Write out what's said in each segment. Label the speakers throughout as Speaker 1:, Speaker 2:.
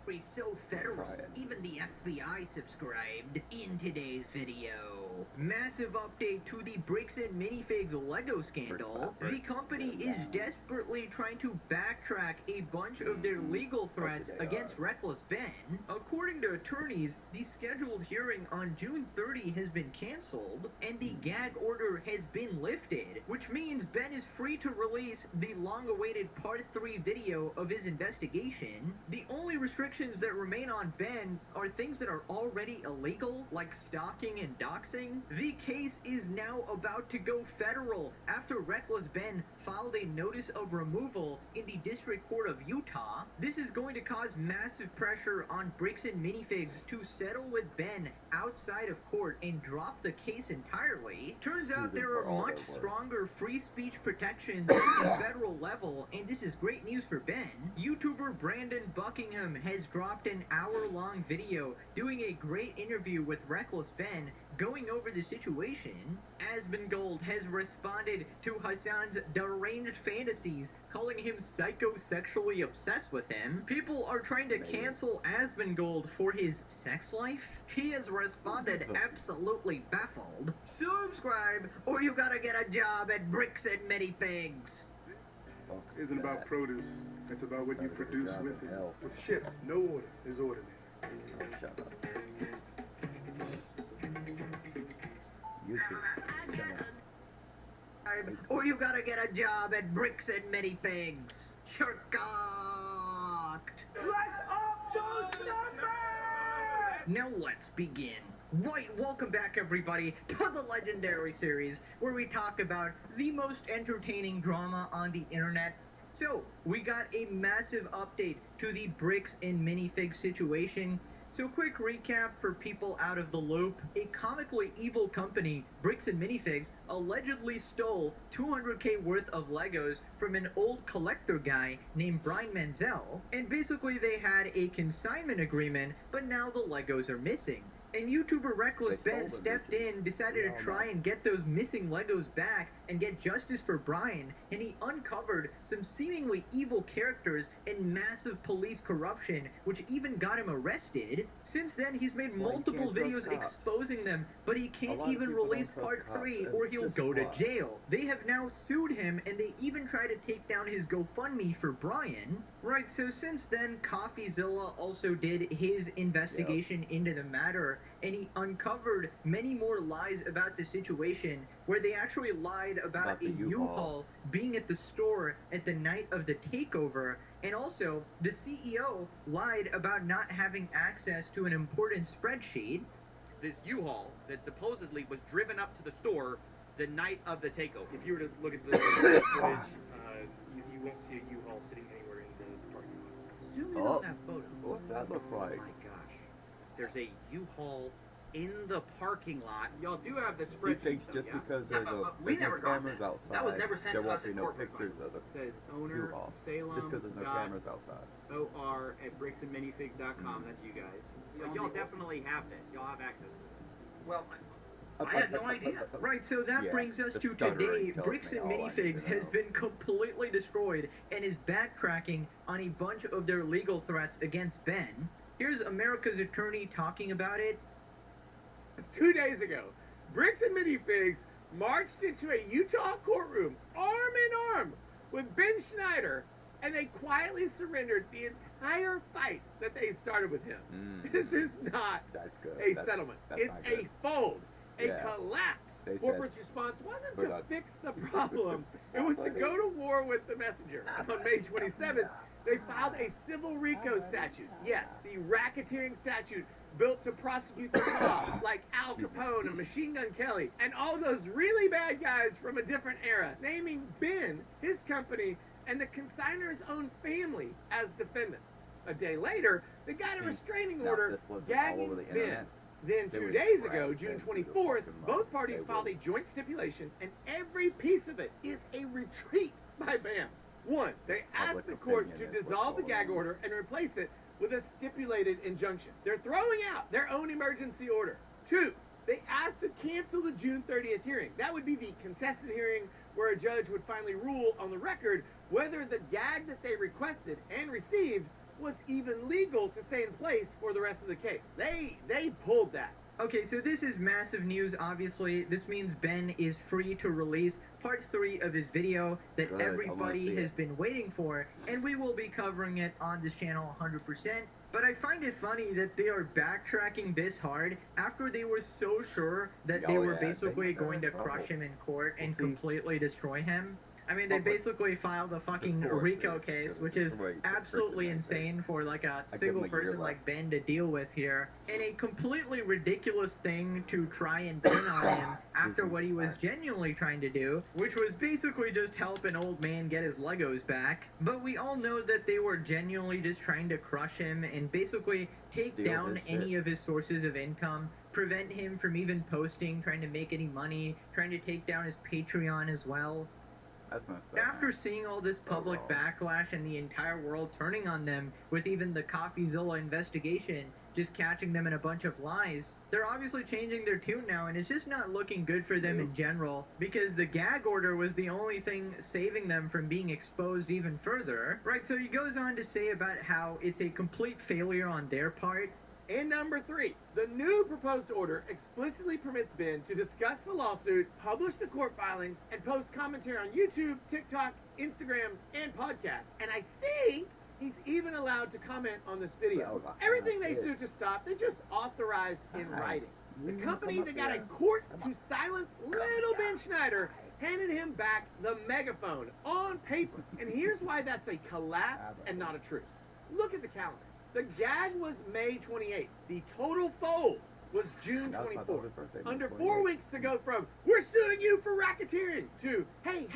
Speaker 1: So federal, even the FBI subscribed. In today's video, massive update to the Bricks and Minifigs Lego scandal. The company is desperately trying to backtrack a bunch of their legal threats against Reckless Ben. According to attorneys, the scheduled hearing on June 30 has been canceled, and the gag order has been lifted, which means Ben is free to release the long-awaited Part 3 video of his investigation. The only restrictions that remain on Ben are things that are already illegal, like stalking and doxing. The case is now about to go federal after Reckless Ben filed a notice of removal in the District Court of Utah. This is going to cause massive pressure on Bricks and Minifigs to settle with Ben outside of court and drop the case entirely. Turns out there are much stronger free speech protections at the federal level, and this is great news for Ben. YouTuber Brandon Buckingham has dropped an hour-long video doing a great interview with Reckless Ben going over the situation. Asmongold has responded to Hassan's deranged fantasies, calling him psychosexually obsessed with him. People are trying to cancel Asmongold for his sex life. He has responded absolutely baffled. Subscribe, or you gotta get a job at Bricks and Minifigs.
Speaker 2: Isn't about produce. It's about what you produce with it. With ships, no order is ordinary.
Speaker 3: Shut up. YouTube.
Speaker 1: Or you gotta get a job at Bricks and Minifigs. You're cocked.
Speaker 2: Let's up those numbers!
Speaker 1: Now let's begin. Right, welcome back everybody to the Legendary series, where we talk about the most entertaining drama on the internet. So, we got a massive update to the Bricks and Minifigs situation. So quick recap for people out of the loop. A comically evil company, Bricks and Minifigs, allegedly stole $200K worth of Legos from an old collector guy named Brian Menzel. And basically they had a consignment agreement, but now the Legos are missing. And YouTuber Reckless Ben stepped in, decided to try and get those missing Legos back and get justice for Brian, and he uncovered some seemingly evil characters and massive police corruption, which even got him arrested. Since then, he's made multiple videos exposing them, but he can't even release Part 3 or he'll go to jail. They have now sued him, and they even tried to take down his GoFundMe for Brian. Right, so since then, CoffeeZilla also did his investigation into the matter, and he uncovered many more lies about the situation, where they actually lied about a U-Haul being at the store at the night of the takeover, and also the CEO lied about not having access to an important spreadsheet.
Speaker 4: This U-Haul that supposedly was driven up to the store the night of the takeover.
Speaker 5: If you were to look at the footage, you won't see a U-Haul sitting anywhere in the parking lot.
Speaker 1: Zoom in on that photo.
Speaker 3: What's that look like?
Speaker 4: Oh my gosh. There's a U-Haul in the parking lot. Y'all do have the
Speaker 3: He
Speaker 4: spreadsheet.
Speaker 3: thinks just because
Speaker 4: Yeah,
Speaker 3: there's
Speaker 4: we
Speaker 3: no
Speaker 4: never got
Speaker 3: cameras
Speaker 4: that.
Speaker 3: outside,
Speaker 4: That was never sent
Speaker 3: there
Speaker 4: to
Speaker 3: won't
Speaker 4: us
Speaker 3: be
Speaker 4: in
Speaker 3: no
Speaker 4: corporate
Speaker 3: pictures of the
Speaker 4: It says owner
Speaker 3: U-Haul.
Speaker 4: Salem.
Speaker 3: Just because there's no cameras outside.
Speaker 4: OR at bricksandminifigs.com. That's you guys. Y'all definitely have this. Y'all have access to this.
Speaker 1: Well, I had no idea. Right, so that
Speaker 3: Yeah,
Speaker 1: brings us
Speaker 3: the
Speaker 1: to
Speaker 3: stuttering
Speaker 1: today.
Speaker 3: tells
Speaker 1: Bricks
Speaker 3: me
Speaker 1: and
Speaker 3: all I need to
Speaker 1: Minifigs has
Speaker 3: know.
Speaker 1: been completely destroyed and is backtracking on a bunch of their legal threats against Ben. Here's America's attorney talking about it.
Speaker 6: 2 days ago, Bricks and Minifigs marched into a Utah courtroom arm in arm with Ben Schneider, and they quietly surrendered the entire fight that they started with him. This is not
Speaker 3: That's good.
Speaker 6: a settlement.
Speaker 3: that's
Speaker 6: It's
Speaker 3: not
Speaker 6: a
Speaker 3: good.
Speaker 6: fold, a
Speaker 3: Yeah.
Speaker 6: collapse.
Speaker 3: They said-
Speaker 6: Corporate's response wasn't
Speaker 3: We're
Speaker 6: to
Speaker 3: not-
Speaker 6: fix the problem. It was to go to war with the messenger. On May 27th, they filed a civil RICO statute. Yes, the racketeering statute built to prosecute the mob, like Al Capone and Machine Gun Kelly, and all those really bad guys from a different era, naming Ben, his company, and the consignor's own family as defendants. A day later, they got a restraining
Speaker 3: now
Speaker 6: order
Speaker 3: this wasn't all over
Speaker 6: gagging
Speaker 3: the
Speaker 6: Ben.
Speaker 3: internet.
Speaker 6: Then
Speaker 3: They
Speaker 6: 2
Speaker 3: would
Speaker 6: days
Speaker 3: drag
Speaker 6: ago,
Speaker 3: Ben
Speaker 6: June
Speaker 3: through the
Speaker 6: 24th,
Speaker 3: fucking mud.
Speaker 6: both parties
Speaker 3: They
Speaker 6: filed a
Speaker 3: would.
Speaker 6: joint stipulation, and every piece of it is a retreat by BAM. One, they asked
Speaker 3: Public
Speaker 6: the court to
Speaker 3: opinion is what's
Speaker 6: dissolve the
Speaker 3: going
Speaker 6: gag
Speaker 3: on.
Speaker 6: order and replace it with a stipulated injunction. They're throwing out their own emergency order. Two, they asked to cancel the June 30th hearing. That would be the contested hearing where a judge would finally rule on the record whether the gag that they requested and received was even legal to stay in place for the rest of the case. They pulled that.
Speaker 1: Okay, so this is massive news, obviously. This means Ben is free to release part 3 of his video that
Speaker 3: Good, I wanna
Speaker 1: everybody
Speaker 3: see
Speaker 1: has
Speaker 3: it.
Speaker 1: been waiting for, and we will be covering it on this channel 100%. But I find it funny that they are backtracking this hard after they were so sure that they
Speaker 3: Oh,
Speaker 1: were
Speaker 3: yeah,
Speaker 1: basically
Speaker 3: they're
Speaker 1: going
Speaker 3: in
Speaker 1: to crush
Speaker 3: trouble.
Speaker 1: him in court and
Speaker 3: see.
Speaker 1: completely destroy him. I mean, they
Speaker 3: Public
Speaker 1: basically filed a fucking
Speaker 3: discourse
Speaker 1: RICO
Speaker 3: is
Speaker 1: case,
Speaker 3: gonna
Speaker 1: which is
Speaker 3: destroy the
Speaker 1: absolutely
Speaker 3: freaking
Speaker 1: insane for like a
Speaker 3: give
Speaker 1: single
Speaker 3: him a year
Speaker 1: person
Speaker 3: left.
Speaker 1: like Ben to deal with here, and a completely ridiculous thing to try and pin on him after what he was genuinely trying to do, which was basically just help an old man get his Legos back. But we all know that they were genuinely just trying to crush him and basically take
Speaker 3: Steal
Speaker 1: down
Speaker 3: his
Speaker 1: any
Speaker 3: shit.
Speaker 1: of his sources of income, prevent him from even posting, trying to make any money, trying to take down his Patreon as well.
Speaker 3: That's messed up.
Speaker 1: After seeing all this public
Speaker 3: wrong.
Speaker 1: backlash and the entire world turning on them, with even the CoffeeZilla investigation just catching them in a bunch of lies, they're obviously changing their tune now, and it's just not looking good for them in general, because the gag order was the only thing saving them from being exposed even further. Right, so he goes on to say about how it's a complete failure on their part.
Speaker 6: And number 3, the new proposed order explicitly permits Ben to discuss the lawsuit, publish the court filings, and post commentary on YouTube, TikTok, Instagram, and podcasts. And I think he's even allowed to comment on this video.
Speaker 3: Well,
Speaker 6: Everything they
Speaker 3: it's-
Speaker 6: sued to stop, they just authorized in writing. The
Speaker 3: You
Speaker 6: company
Speaker 3: come
Speaker 6: that
Speaker 3: up
Speaker 6: got a
Speaker 3: here.
Speaker 6: court
Speaker 3: Come
Speaker 6: to
Speaker 3: on.
Speaker 6: silence little Ben Schneider handed him back the megaphone on paper. And here's why that's a collapse and not a truce. Look at the calendar. The gag was May 28th. The total fold was June
Speaker 3: That was my
Speaker 6: 24th.
Speaker 3: daughter's birthday, May
Speaker 6: Under
Speaker 3: 28th.
Speaker 6: 4 weeks to go from, we're suing you for racketeering, to, hey,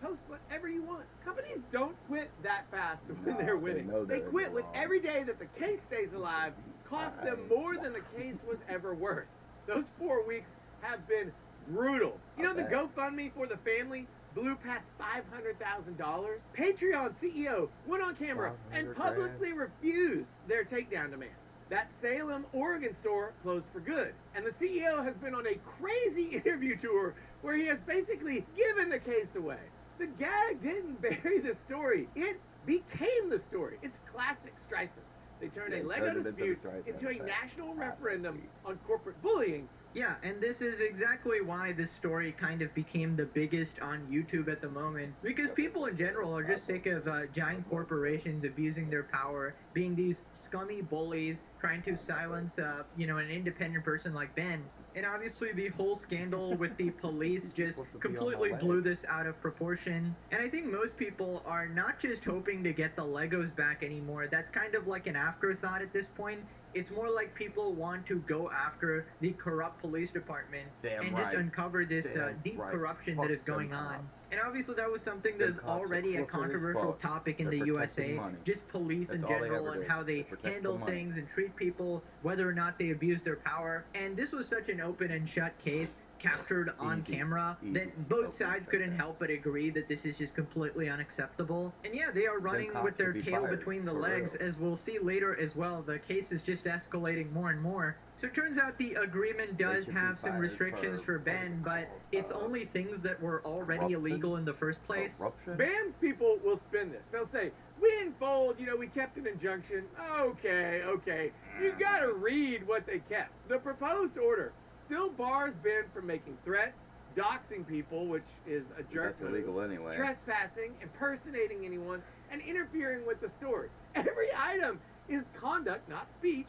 Speaker 6: post whatever you want. Companies don't quit that fast when
Speaker 3: No,
Speaker 6: they're
Speaker 3: they
Speaker 6: winning.
Speaker 3: know
Speaker 6: They
Speaker 3: they're
Speaker 6: quit with
Speaker 3: wrong.
Speaker 6: every day that the case stays alive costs them more than the case was ever worth. Those 4 weeks have been brutal. You know, the
Speaker 3: Okay.
Speaker 6: GoFundMe for the family blew past $500,000. Patreon CEO went on camera and
Speaker 3: 500
Speaker 6: publicly refused their takedown demand. That Salem, Oregon store closed for good. And the CEO has been on a crazy interview tour where he has basically given the case away. The gag didn't bury the story. It became the story. It's classic Streisand. They turned
Speaker 3: Yeah,
Speaker 6: a
Speaker 3: he
Speaker 6: Lego
Speaker 3: turned it into
Speaker 6: dispute
Speaker 3: the Streisand
Speaker 6: into a
Speaker 3: effect.
Speaker 6: national referendum on corporate bullying.
Speaker 1: Yeah, and this is exactly why this story kind of became the biggest on YouTube at the moment, because people in general are just sick of giant corporations abusing their power, being these scummy bullies, trying to silence, an independent person like Ben. And obviously the whole scandal with the police just
Speaker 3: Supposed to be on my
Speaker 1: completely
Speaker 3: leg.
Speaker 1: blew this out of proportion. And I think most people are not just hoping to get the Legos back anymore. That's kind of like an afterthought at this point. It's more like people want to go after the corrupt police department
Speaker 3: Damn
Speaker 1: and just
Speaker 3: right.
Speaker 1: uncover this
Speaker 3: Damn
Speaker 1: deep
Speaker 3: right.
Speaker 1: corruption
Speaker 3: Fuck
Speaker 1: that is
Speaker 3: them
Speaker 1: going on.
Speaker 3: cops.
Speaker 1: And obviously that was something
Speaker 3: Them
Speaker 1: that's
Speaker 3: cops are
Speaker 1: already a
Speaker 3: crooked as
Speaker 1: controversial
Speaker 3: fuck.
Speaker 1: topic in
Speaker 3: They're
Speaker 1: the
Speaker 3: protecting
Speaker 1: USA.
Speaker 3: money.
Speaker 1: Just police in
Speaker 3: That's all they
Speaker 1: general
Speaker 3: ever
Speaker 1: and
Speaker 3: do.
Speaker 1: how
Speaker 3: They
Speaker 1: they
Speaker 3: protect the
Speaker 1: handle
Speaker 3: money.
Speaker 1: things and treat people, whether or not they abuse their power. And this was such an open and shut case, captured on
Speaker 3: Easy.
Speaker 1: camera,
Speaker 3: Easy.
Speaker 1: that both
Speaker 3: Open
Speaker 1: sides
Speaker 3: and
Speaker 1: couldn't
Speaker 3: shut.
Speaker 1: help but agree that this is just completely unacceptable. And yeah, they are running
Speaker 3: cops
Speaker 1: with their
Speaker 3: should be
Speaker 1: tail
Speaker 3: fired,
Speaker 1: between the
Speaker 3: for
Speaker 1: legs,
Speaker 3: real.
Speaker 1: as we'll see later as well. The case is just escalating more and more. So it turns out the agreement does
Speaker 3: should be
Speaker 1: have some
Speaker 3: fired
Speaker 1: restrictions for Ben, but it's only things that were already
Speaker 3: corruption?
Speaker 1: illegal in the first place.
Speaker 3: Corruption?
Speaker 6: BAM's people will spin this. They'll say, we didn't fold, we kept an injunction. Okay. You gotta read what they kept. The proposed order still bars Ben from making threats, doxing people, which is a jerk
Speaker 3: That's
Speaker 6: move,
Speaker 3: illegal anyway.
Speaker 6: trespassing, impersonating anyone, and interfering with the stores. Every item is conduct, not speech,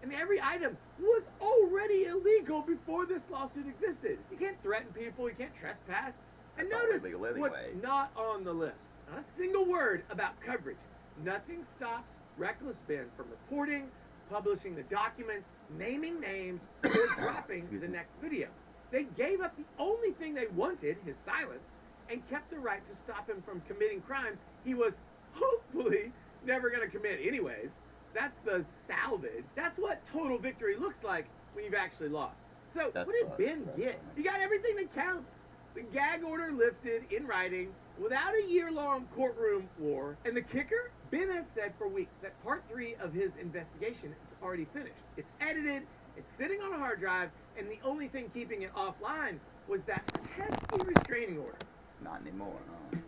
Speaker 6: and every item was already illegal before this lawsuit existed. You can't threaten people, you can't trespass. And
Speaker 3: That's all
Speaker 6: notice
Speaker 3: illegal anyway.
Speaker 6: what's not on the list. Not a single word about coverage. Nothing stops Reckless Ben from reporting, publishing the documents, naming names, or dropping the next video. They gave up the only thing they wanted, his silence, and kept the right to stop him from committing crimes he was hopefully never going to commit anyways. That's the salvage. That's what total victory looks like when you've actually lost. So
Speaker 3: That's
Speaker 6: what did
Speaker 3: what-
Speaker 6: Ben
Speaker 3: that's
Speaker 6: get?
Speaker 3: funny.
Speaker 6: He got everything that counts. The gag order lifted in writing without a year-long courtroom war. And the kicker? Ben has said for weeks that part 3 of his investigation is already finished. It's edited, it's sitting on a hard drive, and the only thing keeping it offline was that pesky restraining order.
Speaker 3: Not anymore, no.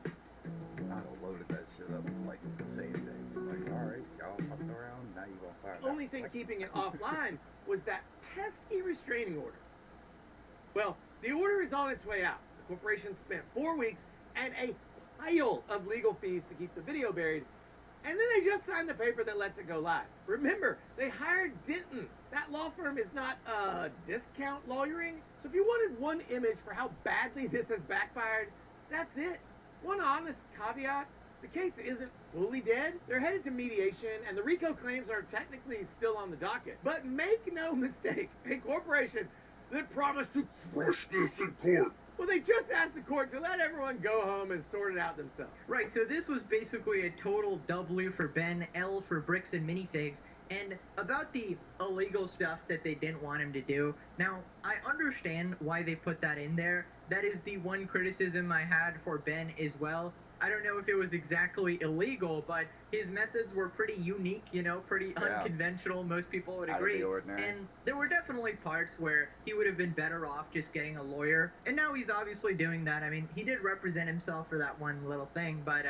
Speaker 3: I'd have loaded that shit up like the same day. you gonna find
Speaker 6: The
Speaker 3: out.
Speaker 6: only thing keeping it offline was that pesky restraining order. Well, the order is on its way out. The corporation spent 4 weeks and a pile of legal fees to keep the video buried, and then they just signed the paper that lets it go live. Remember, they hired Denton's. That law firm is not discount lawyering. So if you wanted one image for how badly this has backfired, that's it. One honest caveat: the case isn't fully dead. They're headed to mediation, and the RICO claims are technically still on the docket. But make no mistake, a corporation that promised to crush this in court. Well, they just asked the court to let everyone go home and sort it out themselves.
Speaker 1: Right, so this was basically a total W for Ben, L for bricks and minifigs. And about the illegal stuff that they didn't want him to do, now, I understand why they put that in there. That is the one criticism I had for Ben as well. I don't know if it was exactly illegal, but his methods were pretty unique, you know, pretty unconventional. Most people would
Speaker 3: Out of
Speaker 1: agree.
Speaker 3: the ordinary.
Speaker 1: And there were definitely parts where he would have been better off just getting a lawyer. And now he's obviously doing that. I mean, he did represent himself for that one little thing, but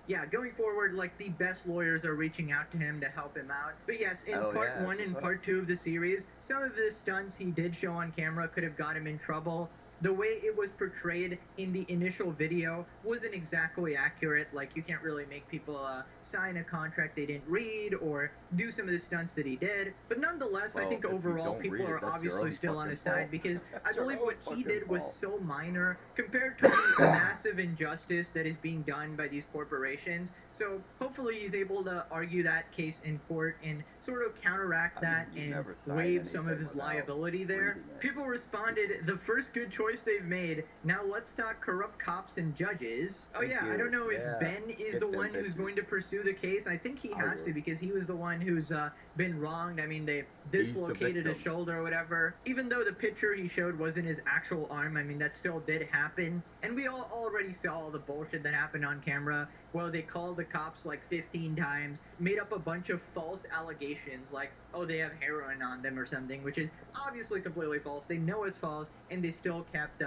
Speaker 1: yeah, going forward, like, the best lawyers are reaching out to him to help him out. But yes, in part one and part two of the series, some of the stunts he did show on camera could have got him in trouble. The way it was portrayed in the initial video wasn't exactly accurate. Like, you can't really make people sign a contract they didn't read or do some of the stunts that he did. But nonetheless, I think overall people are obviously still on his side, because I believe what he did was so minor compared to the massive injustice that is being done by these corporations. So hopefully he's able to argue that case in court and sort of counteract that and waive some of his liability there. People responded, the first good choice they've made. Now let's talk corrupt cops and judges. Oh yeah, I don't know if Ben is the one who's going to pursue the case. I think he has to, because he was the one who's been wronged. I mean, they dislocated a shoulder or whatever. Even though the picture he showed wasn't his actual arm, I mean, that still did happen. And we all already saw all the bullshit that happened on camera. Well, they called the cops like 15 times, made up a bunch of false allegations, like, oh, they have heroin on them or something, which is obviously completely false. They know it's false, and they still kept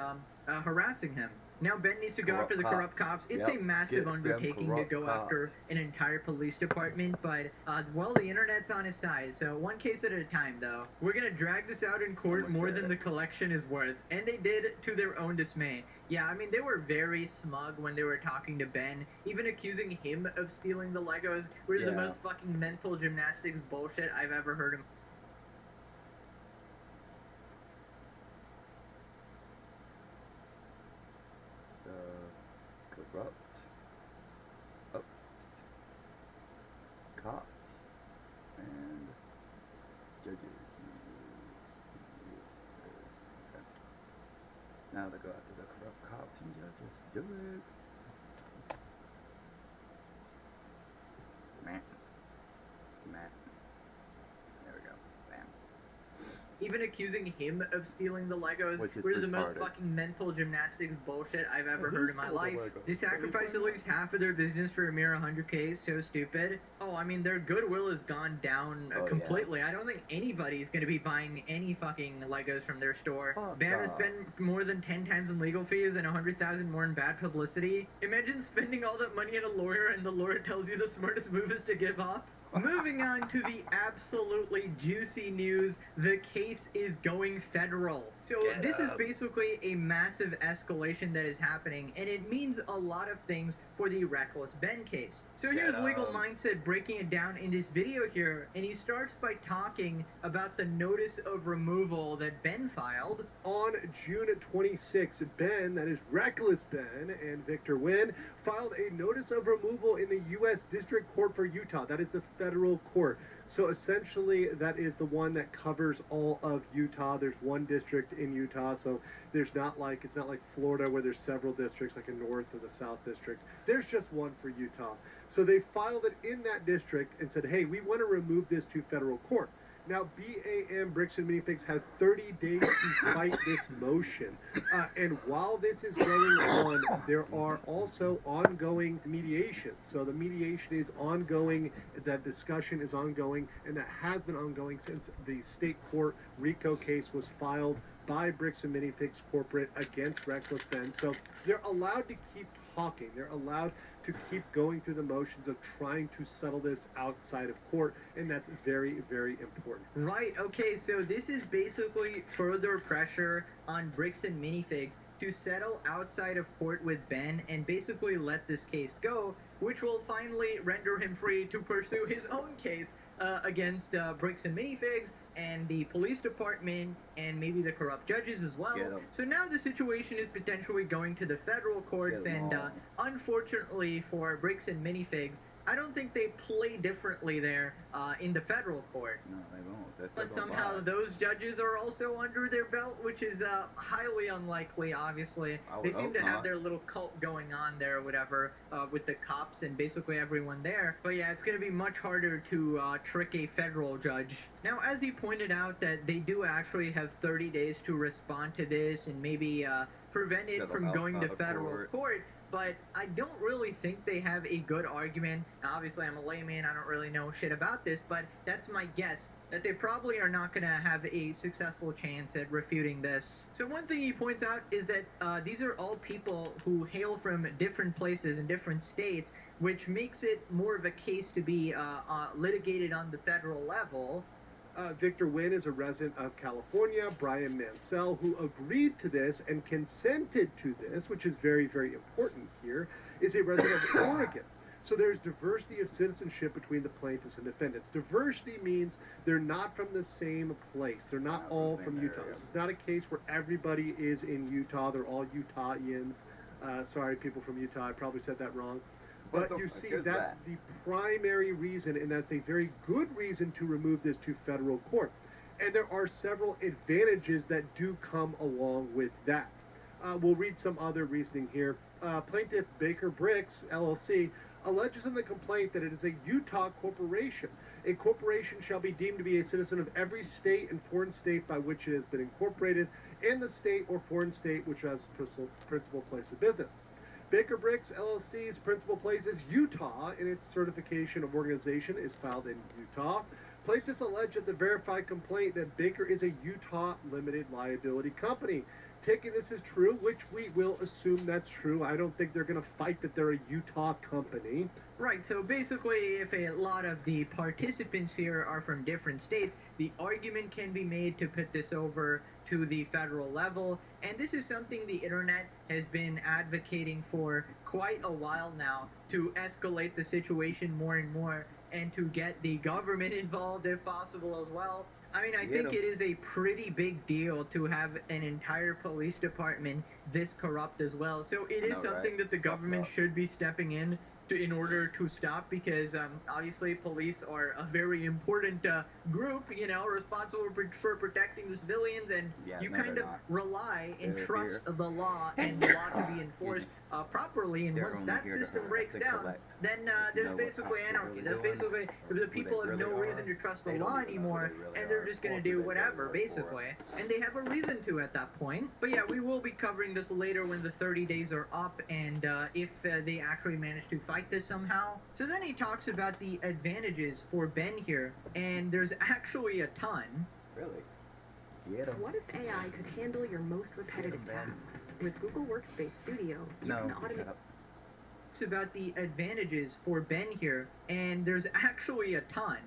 Speaker 1: harassing him. Now Ben needs to go after the corrupt cops. It's a massive undertaking to go after an entire police department, but, well, the internet's on his side, so one case at a time, though. We're gonna drag this out in court more than the collection is worth, and they did, to their own dismay. Yeah, I mean, they were very smug when they were talking to Ben, even accusing him of stealing the Legos, which is the most fucking mental gymnastics bullshit I've ever heard him.
Speaker 3: Corrupt cops and judges. Okay. Now they go after the corrupt cops and judges. Do it. Matt. There we go. Bam.
Speaker 1: Even accusing him of stealing the Legos, which is the most fucking mental gymnastics bullshit I've ever heard in my life. They sacrificed at least half of their business for a mere 100K, so stupid. Oh, I mean, their goodwill has gone down completely. I don't think anybody is going to be buying any fucking Legos from their store. Bam has spent more than 10 times in legal fees and 100,000 more in bad publicity. Imagine spending all that money on a lawyer and the lawyer tells you the smartest move is to give up. Moving on to the absolutely juicy news, the case is going federal. So this is basically a massive escalation that is happening, and it means a lot of things for the Reckless Ben case. So here's Legal Mindset breaking it down in this video here, and he starts by talking about the notice of removal that Ben filed.
Speaker 2: On June 26, Ben, that is Reckless Ben, and Victor Wynn filed a notice of removal in the U.S. District Court for Utah. That is the federal court. So essentially, that is the one that covers all of Utah. There's one district in Utah, so it's not like Florida where there's several districts, like a North or the South District. There's just one for Utah. So they filed it in that district and said, hey, we want to remove this to federal court. Now, BAM Bricks and Minifigs has 30 days to fight this motion. And while this is going on, there are also ongoing mediations. So the mediation is ongoing, that discussion is ongoing, and that has been ongoing since the state court RICO case was filed by Bricks and Minifigs Corporate against Reckless Ben. So they're allowed to keep talking. They're allowed to keep going through the motions of trying to settle this outside of court, and that's very, very important.
Speaker 1: Right, okay, so this is basically further pressure on Bricks and Minifigs to settle outside of court with Ben and basically let this case go, which will finally render him free to pursue his own case against Bricks and Minifigs and the police department and maybe the corrupt judges as well. So now the situation is potentially going to the federal courts, and unfortunately for Bricks and Minifigs, I don't think they play differently there in the federal court.
Speaker 3: No, they won't.
Speaker 1: But somehow those judges are also under their belt, which is highly unlikely, obviously. They seem to have their little cult going on there or whatever with the cops and basically everyone there. But yeah, it's going to be much harder to trick a federal judge. Now, as he pointed out, that they do actually have 30 days to respond to this and maybe prevent it from going to federal court. But I don't really think they have a good argument. Now, obviously, I'm a layman. I don't really know shit about this, but that's my guess, that they probably are not going to have a successful chance at refuting this. So one thing he points out is that these are all people who hail from different places and different states, which makes it more of a case to be litigated on the federal level.
Speaker 2: Victor Wynn is a resident of California. Brian Mansell, who agreed to this and consented to this, which is very, very important here, is a resident of Oregon. So there's diversity of citizenship between the plaintiffs and defendants. Diversity means they're not from the same place. They're not all from Utah. This is not a case where everybody is in Utah. They're all Utahians. Sorry, people from Utah. I probably said that wrong. But you see, that's the primary reason, and that's a very good reason to remove this to federal court. And there are several advantages that do come along with that. We'll read some other reasoning here. Plaintiff Baker Bricks, LLC, alleges in the complaint that it is a Utah corporation. A corporation shall be deemed to be a citizen of every state and foreign state by which it has been incorporated, and the state or foreign state which has principal place of business. Baker Bricks LLC's principal place is Utah, and its certification of organization is filed in Utah. Plaintiffs allege that the verified complaint that Baker is a Utah limited liability company. Taking this as true, which we will assume that's true. I don't think they're going to fight that they're a Utah company.
Speaker 1: Right, so basically if a lot of the participants here are from different states, the argument can be made to put this over to the federal level, and this is something the internet has been advocating for quite a while now, to escalate the situation more and more and to get the government involved if possible as well. I mean, I think it is a pretty big deal to have an entire police department this corrupt as well. So it is something that the government should be stepping in in order to stop, because obviously police are a very important group, you know, responsible for protecting the civilians, and you kind of rely and trust the law and the law to be enforced properly, and once that system breaks down, then there's basically anarchy. That's basically the people have no reason to trust the law anymore, and they're just going to do whatever, basically. And they have a reason to at that point. But yeah, we will be covering this later when the 30 days are up, and if they actually manage to fight this somehow. So then he talks about the advantages for Ben here, and there's actually a ton.
Speaker 3: Really?
Speaker 7: What if AI could handle your most repetitive tasks? With Google Workspace Studio, you can automate...
Speaker 1: It's about the advantages for Ben here, and there's actually a ton.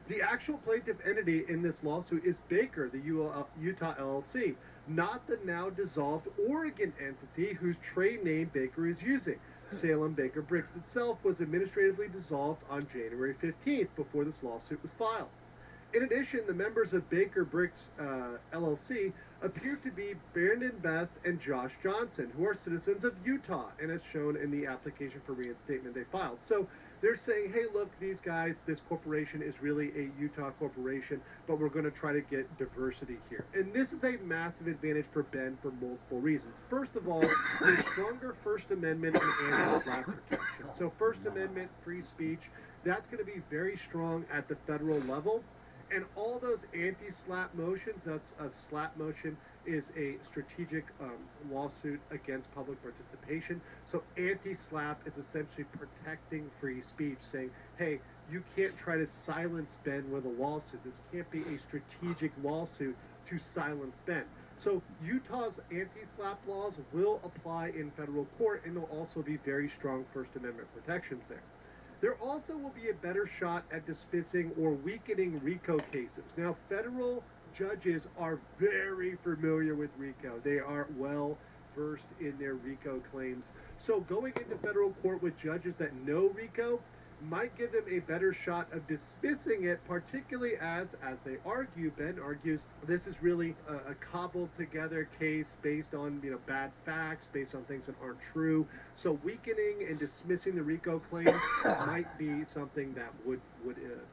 Speaker 2: The actual plaintiff entity in this lawsuit is Baker, the Utah LLC, not the now dissolved Oregon entity whose trade name Baker is using. Salem Baker Bricks itself was administratively dissolved on January 15th before this lawsuit was filed. In addition, the members of Baker Bricks LLC appear to be Brandon Best and Josh Johnson, who are citizens of Utah, and as shown in the application for reinstatement they filed. So they're saying, hey, look, these guys, this corporation is really a Utah corporation, but we're going to try to get diversity here. And this is a massive advantage for Ben for multiple reasons. First of all, there's stronger First Amendment and anti-slap protection. So First Amendment, free speech, that's going to be very strong at the federal level. And all those anti-slap motions, that's a slap motion, is a strategic lawsuit against public participation. So anti-slap is essentially protecting free speech, saying, hey, you can't try to silence Ben with a lawsuit. This can't be a strategic lawsuit to silence Ben. So Utah's anti-SLAPP laws will apply in federal court, and there'll also be very strong First Amendment protections there. There also will be a better shot at dismissing or weakening RICO cases. Now, federal judges are very familiar with RICO. They are well versed in their RICO claims. So going into federal court with judges that know RICO might give them a better shot of dismissing it, particularly as they argue, Ben argues, this is really a cobbled together case based on bad facts, based on things that aren't true. So weakening and dismissing the RICO claims might be something that would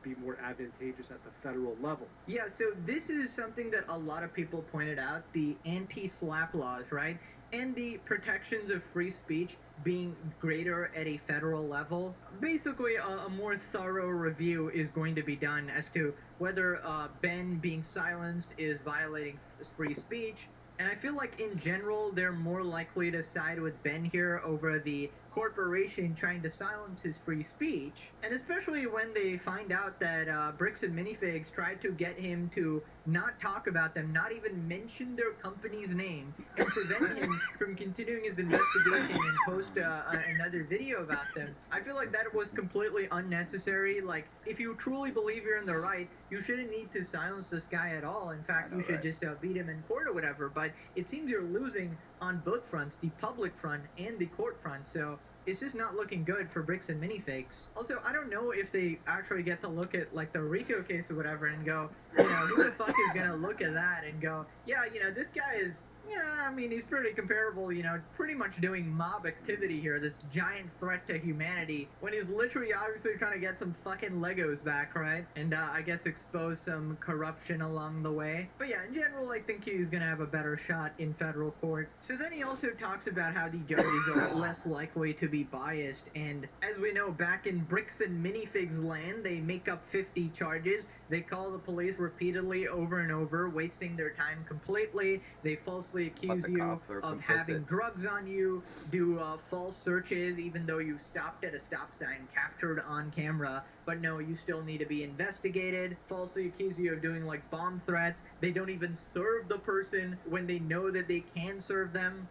Speaker 2: be more advantageous at the federal level.
Speaker 1: Yeah, so this is something that a lot of people pointed out, the anti-SLAPP laws, right? And the protections of free speech being greater at a federal level. Basically, a more thorough review is going to be done as to whether Ben being silenced is violating free speech. And I feel like in general, they're more likely to side with Ben here over the corporation trying to silence his free speech. And especially when they find out that Bricks and Minifigs tried to get him to not talk about them, not even mention their company's name, and prevent him from continuing his investigation and post another video about them. I feel like that was completely unnecessary. Like, if you truly believe you're in the right, you shouldn't need to silence this guy at all. In fact, you should just beat him in court or whatever. But it seems you're losing on both fronts, the public front and the court front. So it's just not looking good for Bricks and Minifigs. Also, I don't know if they actually get to look at like the RICO case or whatever and go, who the fuck is gonna look at that and go, yeah, this guy is, I mean, he's pretty comparable, pretty much doing mob activity here, this giant threat to humanity, when he's literally obviously trying to get some fucking Legos back, right? And I guess expose some corruption along the way. But yeah, in general, I think he's gonna have a better shot in federal court. So then he also talks about how the judges are less likely to be biased, and as we know, back in Bricks and Minifigs land, they make up 50 charges. They call the police repeatedly over and over, wasting their time completely. They falsely accuse you of having drugs on you, do false searches even though you stopped at a stop sign, captured on camera, but no, you still need to be investigated. Falsely accuse you of doing like bomb threats. They don't even serve the person when they know that they can serve them.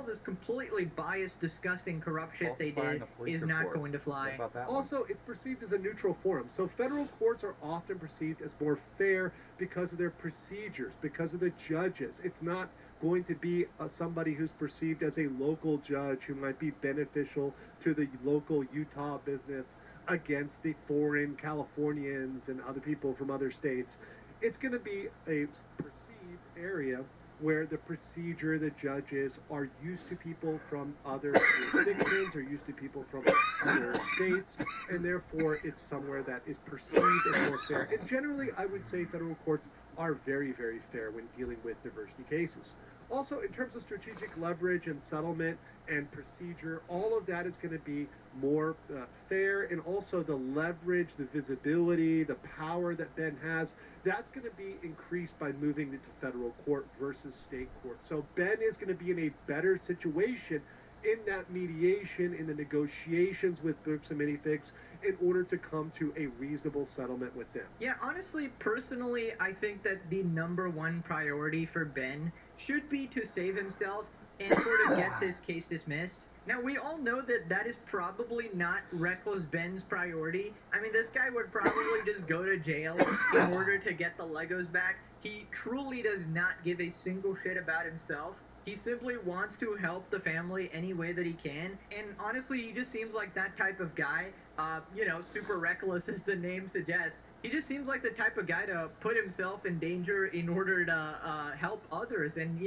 Speaker 1: All this completely biased, disgusting, corrupt shit they did is not going to fly.
Speaker 2: Also, it's perceived as a neutral forum. So federal courts are often perceived as more fair because of their procedures, because of the judges. It's not going to be somebody who's perceived as a local judge who might be beneficial to the local Utah business against the foreign Californians and other people from other states. It's going to be a perceived area where the procedure, the judges are used to people from other jurisdictions, or used to people from other states, and therefore it's somewhere that is perceived as more fair. And generally, I would say federal courts are very, very fair when dealing with diversity cases. Also, in terms of strategic leverage and settlement and procedure, all of that is going to be more fair, and also the leverage, the visibility, the power that Ben has, that's going to be increased by moving into federal court versus state court. So Ben is going to be in a better situation in that mediation, in the negotiations with Bricks and Minifigs, in order to come to a reasonable settlement with them.
Speaker 1: Yeah, honestly, personally, I think that the number one priority for Ben should be to save himself and sort of get this case dismissed. Now, we all know that that is probably not Reckless Ben's priority. I mean, this guy would probably just go to jail in order to get the Legos back. He truly does not give a single shit about himself. He simply wants to help the family any way that he can. And honestly, he just seems like that type of guy. Super reckless, as the name suggests. He just seems like the type of guy to put himself in danger in order to help others. And,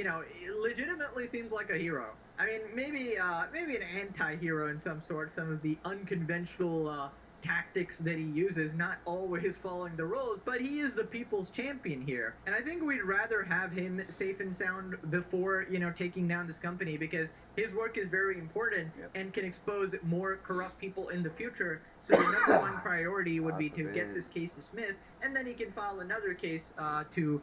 Speaker 1: legitimately seems like a hero. I mean, maybe an anti-hero in some sort. Some of the unconventional tactics that he uses, not always following the rules, but he is the people's champion here. And I think we'd rather have him safe and sound before, taking down this company, because his work is very important and can expose more corrupt people in the future. So the number one priority would be to get this case dismissed, and then he can file another case to,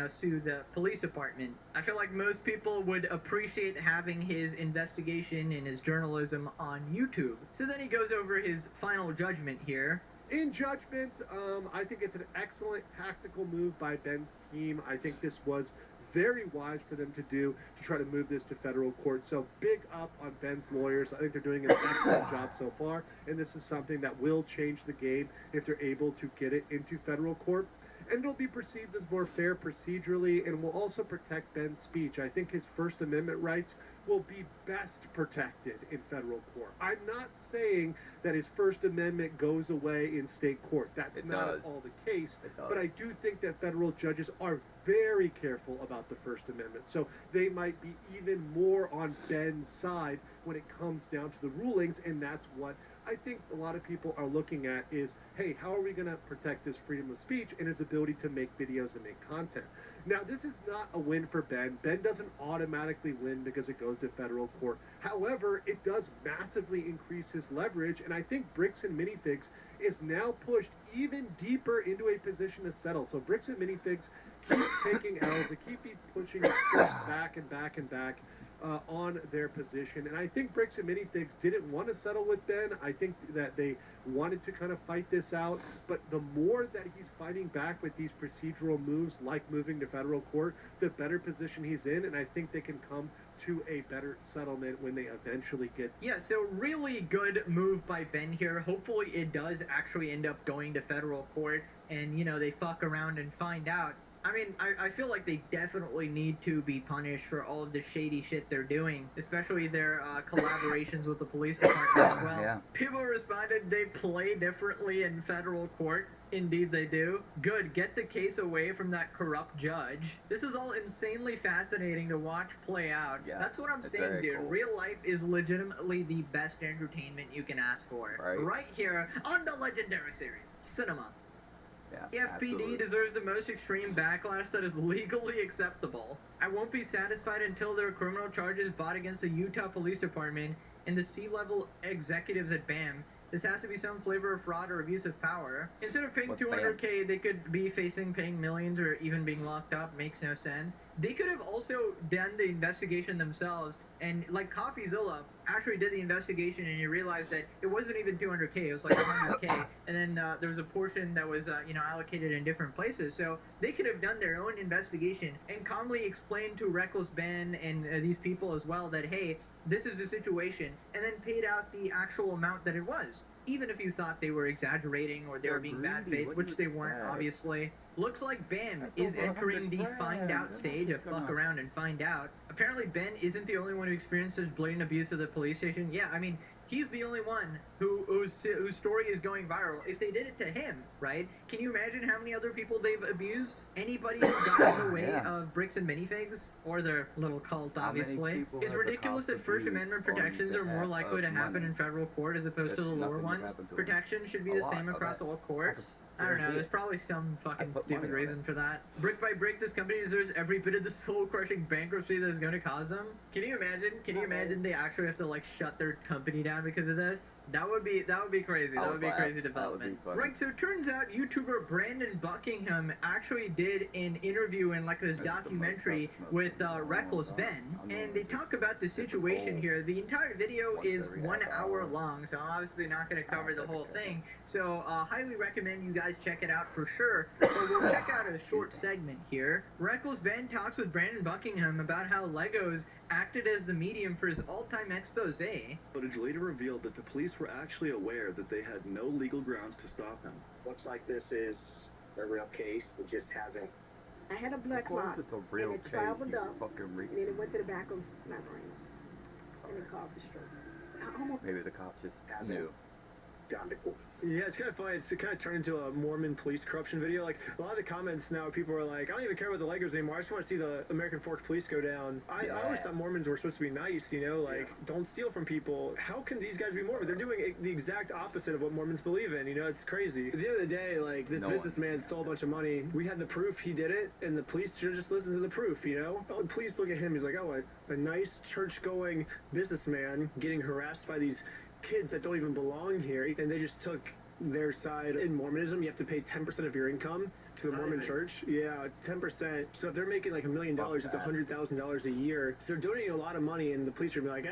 Speaker 1: sue the police department. I feel like most people would appreciate having his investigation and his journalism on YouTube. So then he goes over his final judgment here.
Speaker 2: In judgment, I think it's an excellent tactical move by Ben's team. I think this was very wise for them to do to try to move this to federal court. So big up on Ben's lawyers. I think they're doing an excellent job so far, and this is something that will change the game if they're able to get it into federal court. And it'll be perceived as more fair procedurally and will also protect Ben's speech. I think his First Amendment rights will be best protected in federal court. I'm not saying that his First Amendment goes away in state court. That's not at all the case. But I do think that federal judges are very careful about the First Amendment. So they might be even more on Ben's side when it comes down to the rulings, and that's what I think a lot of people are looking at is, hey, how are we going to protect his freedom of speech and his ability to make videos and make content? Now, this is not a win for Ben. Ben doesn't automatically win because it goes to federal court. However, it does massively increase his leverage, and I think Bricks and Minifigs is now pushed even deeper into a position to settle. So Bricks and Minifigs keep taking L's. They keep pushing back and back and back on their position. And I think Bricks and Minifigs didn't want to settle with Ben. I think that they wanted to kind of fight this out. But the more that he's fighting back with these procedural moves, like moving to federal court, the better position he's in. And I think they can come to a better settlement when they eventually get.
Speaker 1: Yeah, so really good move by Ben here. Hopefully it does actually end up going to federal court and, you know, they fuck around and find out. I mean, I feel like they definitely need to be punished for all of the shady shit they're doing, especially their collaborations with the police department as well.
Speaker 3: Yeah.
Speaker 1: People responded they play differently in federal court. Indeed they do. Good, get the case away from that corrupt judge. This is all insanely fascinating to watch play out.
Speaker 3: Yeah,
Speaker 1: that's what I'm
Speaker 3: it's
Speaker 1: saying,
Speaker 3: very
Speaker 1: dude.
Speaker 3: cool.
Speaker 1: Real life is legitimately the best entertainment you can ask for. Right here on the legendary series, Cinema.
Speaker 3: Yeah,
Speaker 1: The FPD
Speaker 3: absolutely.
Speaker 1: deserves the most extreme backlash that is legally acceptable. I won't be satisfied until there are criminal charges brought against the Utah Police Department and the C-level executives at BAM. This has to be some flavor of fraud or abuse of power. Instead of paying
Speaker 3: What's
Speaker 1: $200K, they could be paying millions or even being locked up. Makes no sense. They could have also done the investigation themselves, and like CoffeeZilla actually did the investigation, and you realized that it wasn't even $200K. It was like $100K, and then there was a portion that was allocated in different places. So they could have done their own investigation and calmly explained to Reckless Ben and these people as well that, hey, this is the situation, and then paid out the actual amount that it was. Even if you thought they were exaggerating or they were being bad faith, which they weren't, obviously. Looks like Ben is entering the find out stage of fuck around and find out. Apparently Ben isn't the only one who experiences blatant abuse of the police station. Yeah, I mean, he's the only one whose story is going viral. If they did it to him, right? Can you imagine how many other people they've abused? Anybody who got in the way of Bricks and Minifigs, or their little cult, obviously. It's ridiculous that First Amendment protections are more likely to happen in federal court as opposed to the lower ones. Protection should be the same across all courts. I don't know, there's probably some fucking stupid reason for that. Brick by brick, this company deserves every bit of the soul-crushing bankruptcy that is going to cause them. Can you imagine? Can you imagine they actually have to, like, shut their company down because of this? That would be crazy. That would be a crazy development. Right, so it turns out YouTuber Brandon Buckingham actually did an interview in, like, this documentary with Reckless Ben, and they talk about the situation here. The entire video is 1 hour long, so I'm obviously not going to cover the whole thing. So, highly recommend you guys check it out for sure. But we'll check out a short segment here. Reckless Ben talks with Brandon Buckingham about how Legos acted as the medium for his all-time expose.
Speaker 8: Footage later revealed that the police were actually aware that they had no legal grounds to stop him.
Speaker 9: Looks like this is a real case. It just hasn't.
Speaker 10: I had a blood
Speaker 3: Of course
Speaker 10: clot,
Speaker 3: it's a real
Speaker 10: and it
Speaker 3: case,
Speaker 10: traveled
Speaker 3: you
Speaker 10: up,
Speaker 3: fucking
Speaker 10: and then it went to the back of my brain, and it caused a stroke. I almost
Speaker 3: Maybe the cops just knew.
Speaker 9: Gone to court.
Speaker 11: Yeah, it's kind of funny. It's kind of turned into a Mormon police corruption video. Like, a lot of the comments now, people are like, I don't even care about the Legos anymore. I just want to see the American Fork police go down. I always thought Mormons were supposed to be nice, you know, like, don't steal from people. How can these guys be Mormon? They're doing the exact opposite of what Mormons believe in, you know, it's crazy. At the end of the day, like, this businessman stole a bunch of money. We had the proof he did it, and the police should just listen to the proof, you know? Oh, the police look at him, he's like, oh, a nice church-going businessman getting harassed by these kids that don't even belong here, and they just took their side. In Mormonism, you have to pay 10% of your income to the Mormon church. Yeah, 10%. So if they're making like $1 million, it's $100,000 a year. So they're donating a lot of money, and the police are like,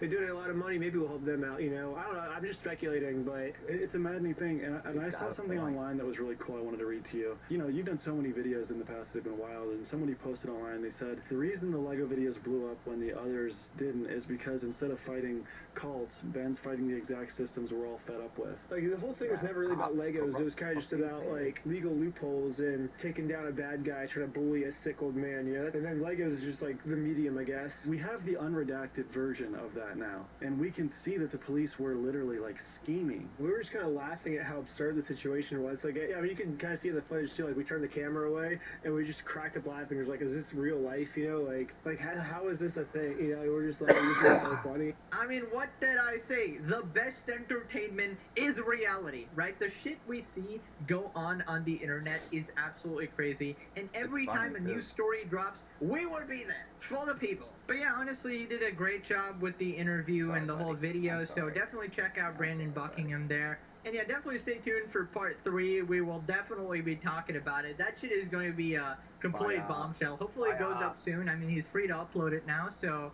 Speaker 11: they donate a lot of money. Maybe we'll help them out. You know, I don't know. I'm just speculating, but
Speaker 8: It's a maddening thing, and I saw something online that was really cool I wanted to read to you. You know, you've done so many videos in the past that have been wild, and somebody posted online, they said, the reason the Lego videos blew up when the others didn't is because instead of fighting cults, Ben's fighting the exact systems we're all fed up with.
Speaker 11: like the whole thing was never really about Legos. It was kind of just about like legal loopholes and taking down a bad guy trying to bully a sick old man, you know? And then Legos is just like the medium, I guess.
Speaker 8: We have the unredacted version of that now, and we can see that the police were literally like scheming.
Speaker 11: We were just kind of laughing at how absurd the situation was. Like, yeah, I mean, you can kind of see in the footage too. Like, we turned the camera away and we just cracked up laughing. It was like, is this real life? You know, like how is this a thing? You know, we're just like, this is so funny.
Speaker 1: I mean, what did I say? The best entertainment is reality, right? The shit we see go on the internet is absolutely crazy. And every time a new story drops, we will be there for the people. But yeah, honestly, he did a great job with the interview and the whole video, so definitely check out Brandon Buckingham there. And yeah, definitely stay tuned for part 3. We will definitely be talking about it. That shit is going to be a complete bombshell. Hopefully it goes up soon. I mean, he's free to upload it now, so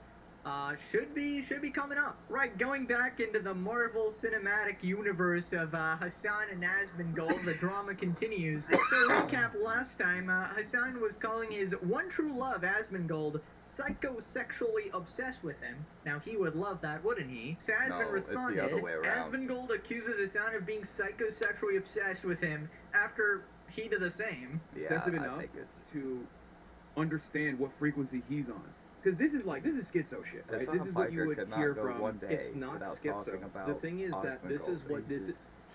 Speaker 1: should be coming up. Right, going back into the Marvel Cinematic Universe of Hassan and Asmongold, the drama continues. So recap last time, Hassan was calling his one true love, Asmongold, psychosexually obsessed with him. Now he would love that, wouldn't he? So Asmon responded,
Speaker 3: it's the other way around.
Speaker 1: Asmongold accuses Hassan of being psychosexually obsessed with him after he did the same.
Speaker 3: Yeah,
Speaker 6: Excessive enough to understand what frequency he's on. Because this is schizo shit, right? This is what you would hear from.
Speaker 12: It's not schizo. The thing is that this is what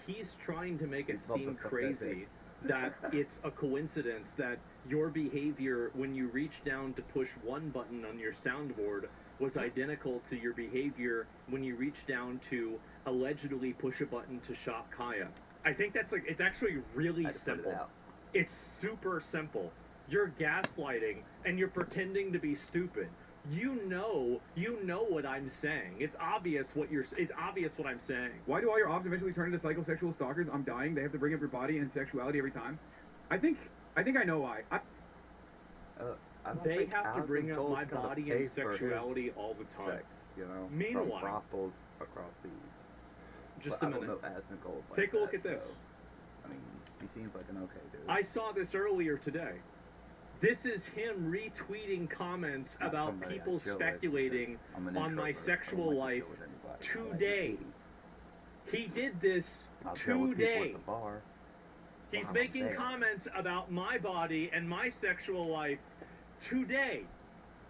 Speaker 12: he's trying to make it seem crazy that it's a coincidence that your behavior when you reach down to push one button on your soundboard was identical to your behavior when you reach down to allegedly push a button to shot Kaya. I think that's like, it's actually really simple. It's super simple. You're gaslighting and you're pretending to be stupid. You know what I'm saying. It's obvious what I'm saying.
Speaker 6: Why do all your ops eventually turn into psychosexual stalkers? I'm dying. They have to bring up your body and sexuality every time. I think I know why.
Speaker 12: They have to bring up my body and sexuality all the time.
Speaker 3: Sex, you know,
Speaker 12: Meanwhile,
Speaker 3: from brothels across seas.
Speaker 12: Just
Speaker 3: but
Speaker 12: a minute.
Speaker 3: I don't know Asmongold like
Speaker 12: Take a look
Speaker 3: that,
Speaker 12: at this.
Speaker 3: So, I mean, he seems like an okay dude.
Speaker 12: I saw this earlier today. This is him retweeting comments about people speculating on my sexual life today. He did this today. He's making comments about my body and my sexual life today.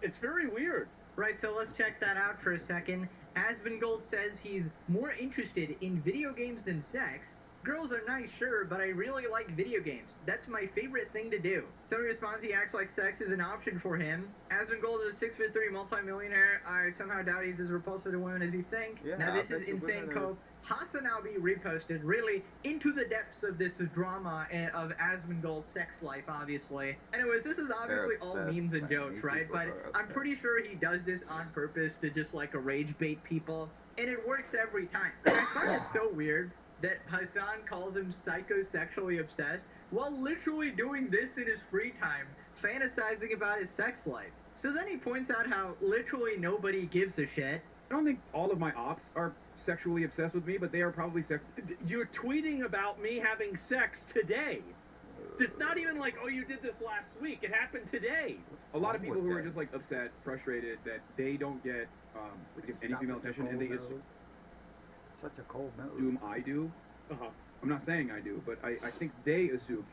Speaker 12: It's very weird.
Speaker 1: Right, so let's check that out for a second. Asmongold says he's more interested in video games than sex. Girls are nice, sure, but I really like video games. That's my favorite thing to do. Somebody responds he acts like sex is an option for him. Asmongold is a 6'3" multimillionaire. I somehow doubt he's as repulsive to women as you think.
Speaker 3: Yeah,
Speaker 1: now this is insane cope. Hasanabi reposted really into the depths of this drama of Asmongold's sex life, obviously. Anyways, this is obviously all memes and jokes, right? But I'm pretty sure he does this on purpose to just like rage bait people. And it works every time. And I find it so weird that Hassan calls him psychosexually obsessed while literally doing this in his free time, fantasizing about his sex life. So then he points out how literally nobody gives a shit.
Speaker 6: I don't think all of my ops are sexually obsessed with me, but they are probably
Speaker 12: You're tweeting about me having sex today. It's not even like, oh, you did this last week. It happened today.
Speaker 6: A lot of people who are just like upset, frustrated that they don't get any female attention, and they just
Speaker 3: such a cold nose.
Speaker 6: assume I do. I'm not saying I do, but I think they assume.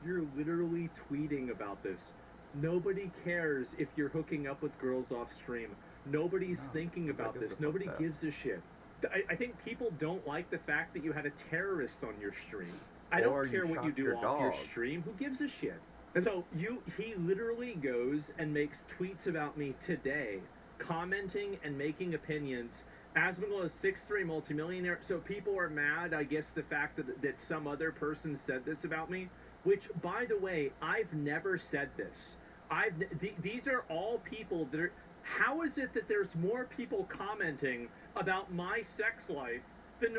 Speaker 12: You're literally tweeting about this. Nobody cares if you're hooking up with girls off stream. Nobody's thinking about this. Nobody gives a shit. I think people don't like the fact that you had a terrorist on your stream. I don't care what you do off your stream. Who gives a shit? So he literally goes and makes tweets about me today, commenting and making opinions. Asmongold is 6'3" multimillionaire, so people are mad, I guess, the fact that some other person said this about me, which, by the way, I've never said this. These are all people that are... How is it that there's more people commenting about my sex life than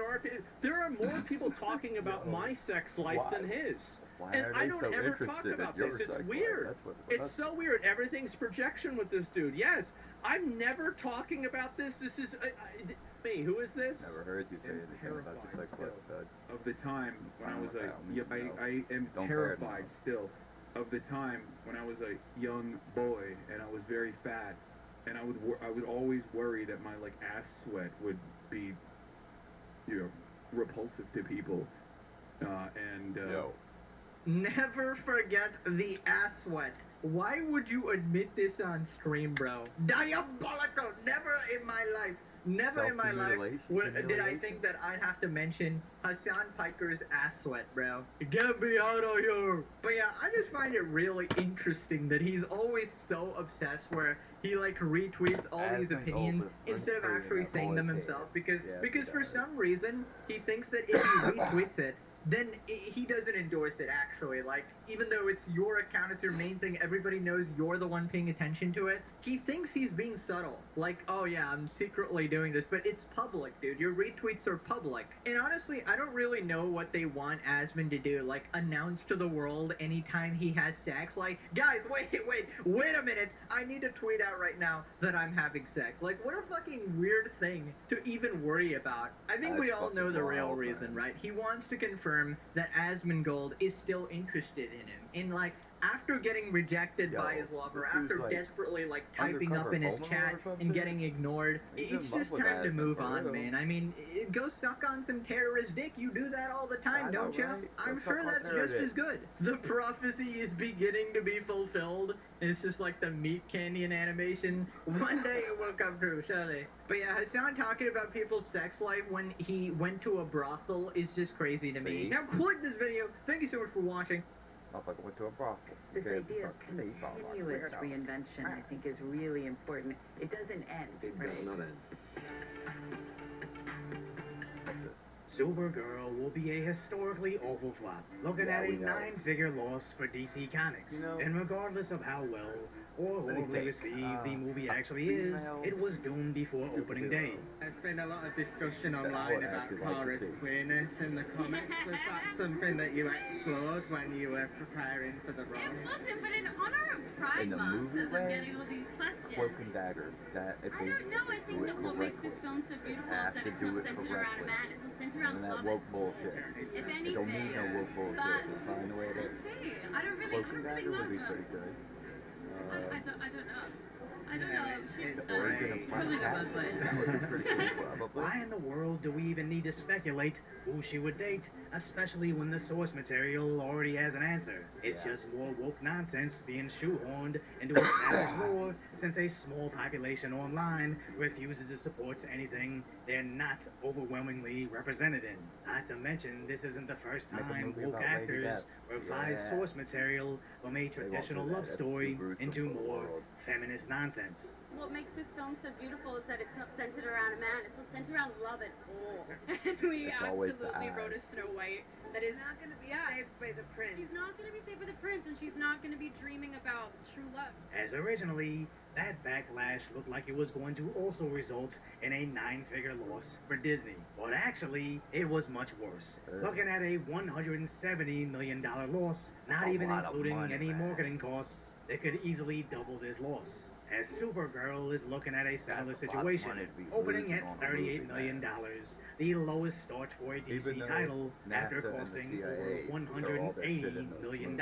Speaker 12: there are more people talking about my sex life than his.
Speaker 3: Why
Speaker 12: And
Speaker 3: are
Speaker 12: I
Speaker 3: they
Speaker 12: don't
Speaker 3: so
Speaker 12: ever talk
Speaker 3: interested
Speaker 12: about
Speaker 3: in your
Speaker 12: this. It's
Speaker 3: sex life?
Speaker 12: weird. It's
Speaker 3: That's
Speaker 12: so weird. Everything's projection with this dude. Yes, I'm never talking about this. This is me. Who is this?
Speaker 3: Never heard you say anything about your sex life, Bud.
Speaker 6: Of the time when I was
Speaker 3: I
Speaker 6: am
Speaker 3: Don't
Speaker 6: terrified
Speaker 3: care
Speaker 6: still of the time when I was a young boy and I was very fat, and I would always worry that my like ass sweat would be, repulsive to people,
Speaker 1: Never forget the ass sweat. Why would you admit this on stream, bro? Diabolical! Never in my life. Never in my life did I think that I'd have to mention Hassan Piker's ass sweat, bro. Get me out of here! But yeah, I just find it really interesting that he's always so obsessed where he like retweets all these opinions instead of actually saying them himself because for some reason he thinks that if he retweets it, then he doesn't endorse it actually. Like, even though it's your account, it's your main thing, everybody knows you're the one paying attention to it, he thinks he's being subtle. Like, oh yeah, I'm secretly doing this, but it's public, dude. Your retweets are public. And honestly, I don't really know what they want Asmon to do. Like, announce to the world anytime he has sex. Like, guys, wait a minute. I need to tweet out right now that I'm having sex. Like, what a fucking weird thing to even worry about. I think we all know the real reason, right? He wants to confirm that Asmongold is still interested in him. And like, after getting rejected by his lover, after desperately like typing up in his chat and getting ignored, it's just time to move on, man. I mean, go suck on some terrorist dick. You do that all the time, don't you? I'm sure that's just as good. The prophecy is beginning to be fulfilled. It's just like the Meat Canyon animation. One day it will come true, surely. But yeah, Hassan talking about people's sex life when he went to a brothel is just crazy to me. Now click this video. Thank you so much for watching.
Speaker 3: Motherfucker went to a brothel.
Speaker 13: This idea of continuous reinvention, I think, is really important. It doesn't end, right?
Speaker 9: It does not end.
Speaker 14: Supergirl will be a historically awful flop, looking at a 9-figure loss for DC Comics. And regardless of how well or horribly received the movie actually is, it was doomed before opening day.
Speaker 15: There's been a lot of discussion online about Kara's queerness in the comics. Was that something that you explored when you were preparing for the role?
Speaker 16: It wasn't, but in honor of Pride Month, as I'm getting all these questions.
Speaker 3: Cloak and Dagger. That if
Speaker 16: I don't know. I think that what makes this film so beautiful is that it's not centered around a man. It's not centered around love.
Speaker 3: Woke bullshit.
Speaker 16: If anything,
Speaker 3: it don't need no woke bullshit. It's fine the way it is.
Speaker 16: See, I don't really
Speaker 3: Cloak and Dagger would be pretty good.
Speaker 16: I don't know. I don't know.
Speaker 14: Why in the world do we even need to speculate who she would date, especially when the source material already has an answer? It's just more woke nonsense being shoehorned into established lore, since a small population online refuses to support anything they're not overwhelmingly represented in. Not to mention, this isn't the first time woke actors revise source material from a traditional love story into more feminist nonsense.
Speaker 16: What makes this film so beautiful is that it's not centered around a man. It's not centered around love at all. And we absolutely wrote a Snow White that is
Speaker 10: not going to be saved by the prince.
Speaker 16: She's not going to be saved by the prince, and she's not going to be dreaming about true love.
Speaker 14: As originally, that backlash looked like it was going to also result in a 9-figure loss for Disney. But actually, it was much worse. Looking at a $170 million loss, not even including any marketing costs, that could easily double this loss. As Supergirl is looking at a similar situation, opening at $38 million, the lowest start for a DC title after costing over $180 million.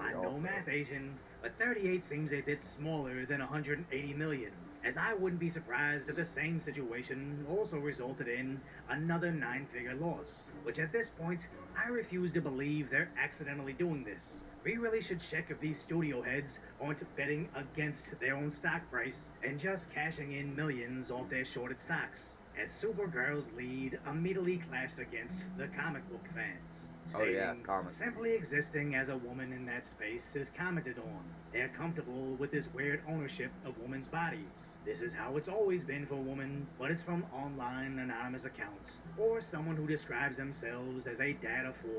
Speaker 14: I'm no math Asian, but 38 seems a bit smaller than 180 million, as I wouldn't be surprised if the same situation also resulted in another 9-figure loss, which at this point, I refuse to believe they're accidentally doing this. We really should check if these studio heads aren't betting against their own stock price and just cashing in millions off their shorted stocks, as Supergirl's lead immediately clashed against the comic book fans, stating simply existing as a woman in that space is commented on. They're comfortable with this weird ownership of women's bodies. This is how it's always been for women, but it's from online anonymous accounts, or someone who describes themselves as a dad of 4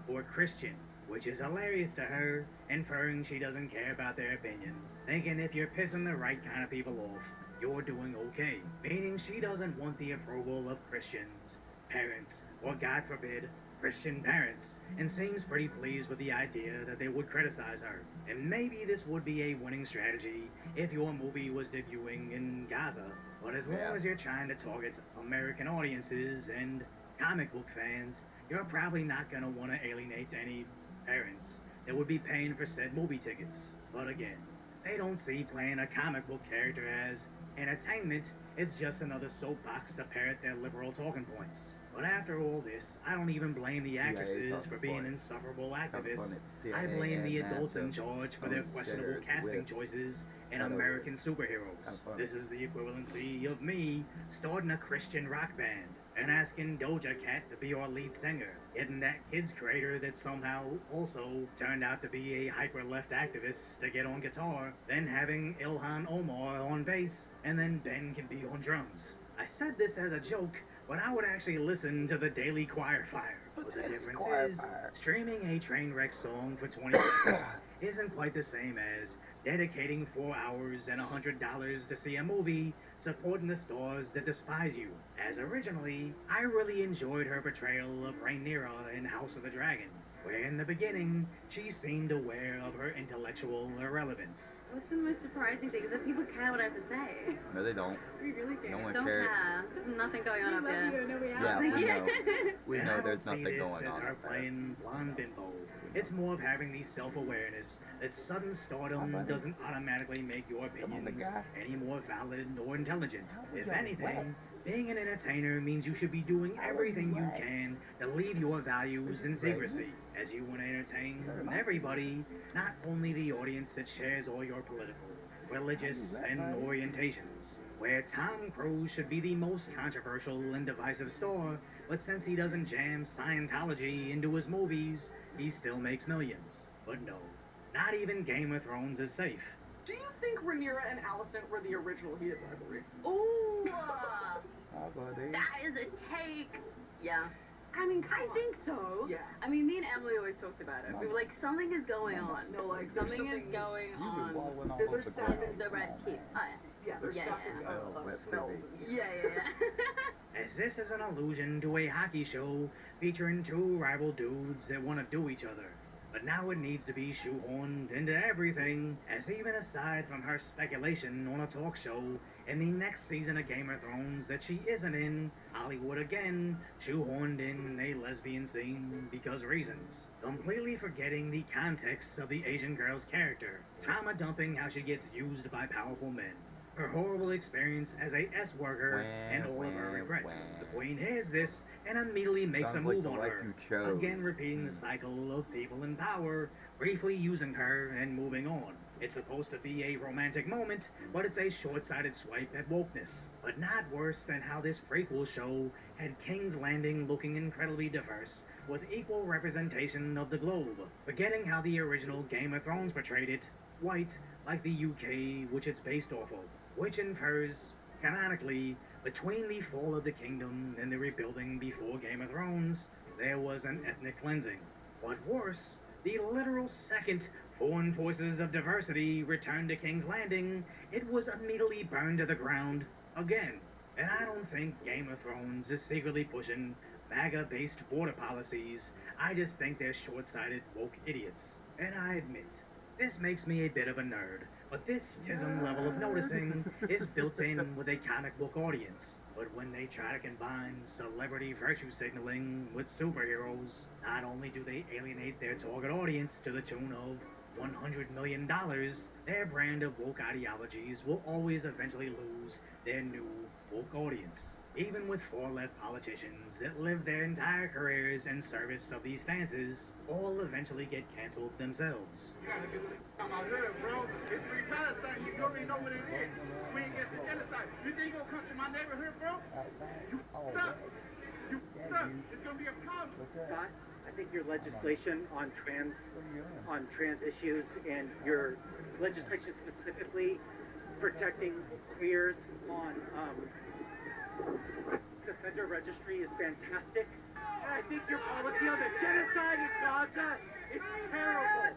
Speaker 14: or Christian, which is hilarious to her, inferring she doesn't care about their opinion, thinking if you're pissing the right kind of people off, you're doing okay, meaning she doesn't want the approval of Christians, parents, or God forbid, Christian parents, and seems pretty pleased with the idea that they would criticize her. And maybe this would be a winning strategy if your movie was debuting in Gaza. But as long as you're trying to target American audiences and comic book fans, you're probably not going to want to alienate any parents that would be paying for said movie tickets. But again, they don't see playing a comic book character as entertainment. It's just another soapbox to parrot their liberal talking points. But after all this, I don't even blame the actresses for being insufferable activists. I blame the adults in charge for their questionable casting choices in American superheroes. This is the equivalency of me starting a Christian rock band and asking Doja Cat to be our lead singer, getting that kids creator that somehow also turned out to be a hyper-left activist to get on guitar, then having Ilhan Omar on bass, and then Ben can be on drums. I said this as a joke, but I would actually listen to the Daily Choir Fire. But the difference is, streaming a train wreck song for 20 seconds isn't quite the same as dedicating 4 hours and $100 to see a movie supporting the stars that despise you. As originally, I really enjoyed her portrayal of Rhaenyra in House of the Dragon, where in the beginning, she seemed aware of her intellectual irrelevance.
Speaker 16: What's been the most surprising thing is that people care what I have to say.
Speaker 3: No, they don't.
Speaker 16: We really care.
Speaker 3: No one
Speaker 16: don't
Speaker 3: cares.
Speaker 16: care. There's nothing going on up here.
Speaker 3: Yeah, we know. We
Speaker 14: And
Speaker 3: know
Speaker 14: I
Speaker 3: there's
Speaker 14: don't see
Speaker 3: nothing
Speaker 14: this
Speaker 3: going
Speaker 14: as
Speaker 3: on
Speaker 14: her
Speaker 3: up there.
Speaker 14: playing blonde bimbo. It's more of having the self-awareness that sudden stardom doesn't automatically make your opinions any more valid or intelligent. If anything, being an entertainer means you should be doing everything you can to leave your values in secrecy, as you want to entertain everybody, not only the audience that shares all your political, religious, and orientations. Where Tom Cruise should be the most controversial and divisive star, but since he doesn't jam Scientology into his movies, he still makes millions. But no, not even Game of Thrones is safe.
Speaker 17: Do you think Rhaenyra and Alicent were the original heated rivalry?
Speaker 16: Ooh!
Speaker 3: Hi, buddy.
Speaker 16: That is a take. Yeah.
Speaker 17: I mean,
Speaker 16: I think so.
Speaker 17: Yeah.
Speaker 16: I mean, me and Emily always talked about it. We were like, something is going on.
Speaker 17: No, like,
Speaker 16: Something
Speaker 17: there's
Speaker 16: is going
Speaker 3: You've been
Speaker 16: on.
Speaker 3: blowing all
Speaker 17: They're
Speaker 3: over the
Speaker 17: sapping
Speaker 3: ground.
Speaker 16: The Red Keep. Oh,
Speaker 17: Yeah, there's
Speaker 16: Yeah,
Speaker 17: something
Speaker 3: yeah.
Speaker 17: smells in
Speaker 16: yeah.
Speaker 17: here.
Speaker 16: Yeah.
Speaker 14: As this is an allusion to a hockey show featuring two rival dudes that want to do each other. But now it needs to be shoehorned into everything, as even aside from her speculation on a talk show in the next season of Game of Thrones that she isn't in, Hollywood again shoehorned in a lesbian scene because reasons. Completely forgetting the context of the Asian girl's character, trauma dumping how she gets used by powerful men. Her horrible experience as a S-worker and all of her regrets. The Queen hears this and immediately makes
Speaker 3: Sounds
Speaker 14: a
Speaker 3: like
Speaker 14: move
Speaker 3: the
Speaker 14: on
Speaker 3: life
Speaker 14: her.
Speaker 3: you chose.
Speaker 14: Again repeating the cycle of people in power, briefly using her and moving on. It's supposed to be a romantic moment, but it's a short-sighted swipe at wokeness. But not worse than how this prequel show had King's Landing looking incredibly diverse, with equal representation of the globe. Forgetting how the original Game of Thrones portrayed it, white, like the UK, which it's based off of. Which infers, canonically, between the fall of the kingdom and the rebuilding before Game of Thrones, there was an ethnic cleansing. What worse, the literal second foreign forces of diversity returned to King's Landing, it was immediately burned to the ground again. And I don't think Game of Thrones is secretly pushing MAGA-based border policies. I just think they're short-sighted woke idiots. And I admit, this makes me a bit of a nerd. But this TISM level of noticing is built in with a comic book audience. But when they try to combine celebrity virtue signaling with superheroes, not only do they alienate their target audience to the tune of $100 million, their brand of woke ideologies will always eventually lose their new woke audience. Even with far-left politicians that live their entire careers in service of these stances, all eventually get canceled themselves.
Speaker 6: You gotta do it. I'm out here, bro. It's free Palestine. You already know what it is. We against the genocide. You think you're gonna come to my neighborhood, bro? You up. You up. It's gonna be a problem.
Speaker 18: Scott, I think your legislation on trans issues and your legislation specifically protecting queers on offender registry is fantastic. And I think your policy on the genocide in Gaza is terrible.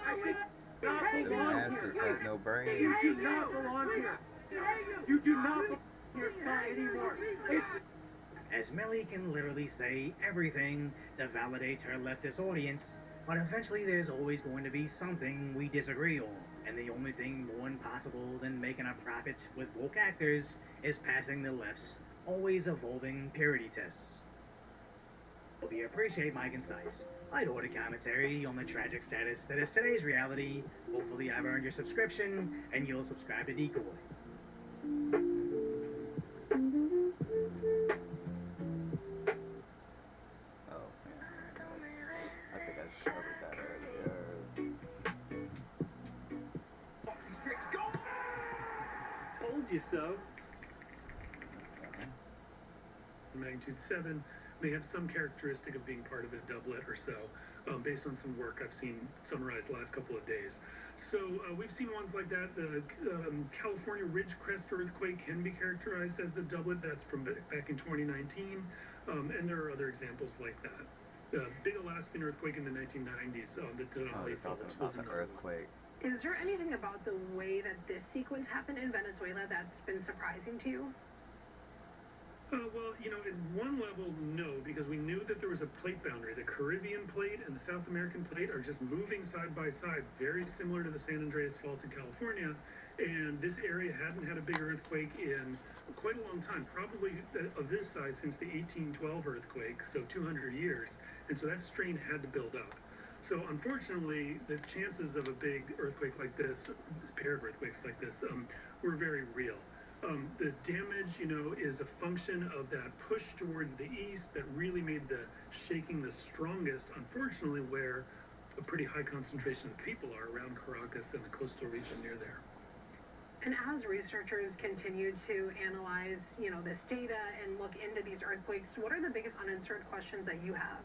Speaker 18: I think you do not belong
Speaker 3: Asses
Speaker 18: here.
Speaker 3: have no brain.
Speaker 18: You do not belong here. You do not belong here, Scott, anymore. It's
Speaker 14: as Melly can literally say everything to validate her leftist audience, but eventually there's always going to be something we disagree on. And the only thing more impossible than making a profit with woke actors is passing the left's always evolving purity tests. Hope you appreciate my concise, light-ordered commentary on the tragic status that is today's reality. Hopefully I've earned your subscription and you'll subscribe to Decoy.
Speaker 3: I think I covered that earlier.
Speaker 5: Foxy Strix, go! Told you so. Magnitude 7 may have some characteristic of being part of a doublet or so, based on some work I've seen summarized the last couple of days. So we've seen ones like that. The California Ridgecrest earthquake can be characterized as a doublet. That's from back in 2019, and there are other examples like that. The big Alaskan earthquake in the 1990s, the Denali fault was an
Speaker 3: earthquake.
Speaker 7: Is there anything about the way that this sequence happened in Venezuela that's been surprising to you?
Speaker 5: Well, you know, at one level, no, because we knew that there was a plate boundary. The Caribbean plate and the South American plate are just moving side by side, very similar to the San Andreas Fault in California. And this area hadn't had a big earthquake in quite a long time, probably of this size since the 1812 earthquake, so 200 years. And so that strain had to build up. So unfortunately, the chances of a big earthquake like this, pair of earthquakes like this, were very real. The damage, you know, is a function of that push towards the east that really made the shaking the strongest, unfortunately, where a pretty high concentration of people are around Caracas and the coastal region near there.
Speaker 7: And as researchers continue to analyze, you know, this data and look into these earthquakes, what are the biggest unanswered questions that you have?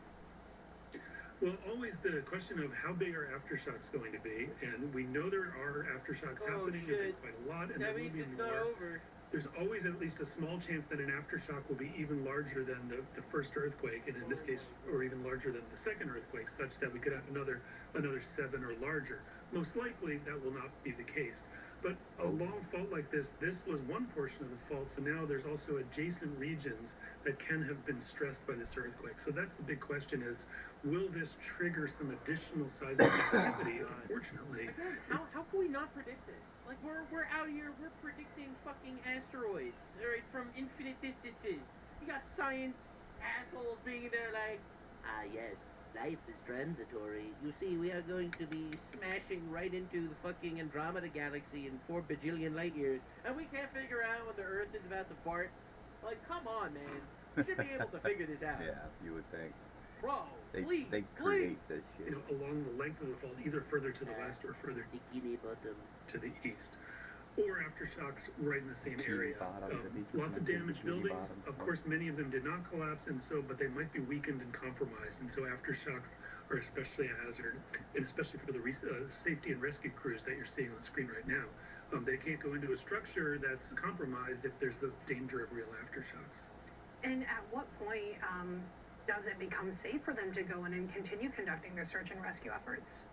Speaker 5: Well, always the question of how big are aftershocks going to be, and we know there are aftershocks happening quite a lot, and there will be more. There's always at least a small chance that an aftershock will be even larger than the first earthquake, and in this case, or even larger than the second earthquake, such that we could have another 7 or larger. Most likely, that will not be the case. But a long fault like this was one portion of the fault, so now there's also adjacent regions that can have been stressed by this earthquake. So that's the big question is, will this trigger some additional seismic activity? Unfortunately.
Speaker 6: Again, how can we not predict this? Like, we're out here, we're predicting fucking asteroids, alright, from infinite distances. You got science assholes being there like, yes, life is transitory. You see, we are going to be smashing right into the fucking Andromeda galaxy in 4 bajillion light years, and we can't figure out when the Earth is about to part. Like, come on, man. You should be able to figure this out.
Speaker 3: Yeah, you would think.
Speaker 6: Bro,
Speaker 3: They create this shit.
Speaker 5: You know, along the length of the fault, either further to the west or further to the east. Or aftershocks right in the same area. Lots of damaged buildings. Of course, many of them did not collapse, and so, but they might be weakened and compromised, and so aftershocks are especially a hazard, and especially for the safety and rescue crews that you're seeing on the screen right now. They can't go into a structure that's compromised if there's the danger of real aftershocks.
Speaker 7: And at what point does it become safe for them to go in and continue conducting their search and rescue efforts?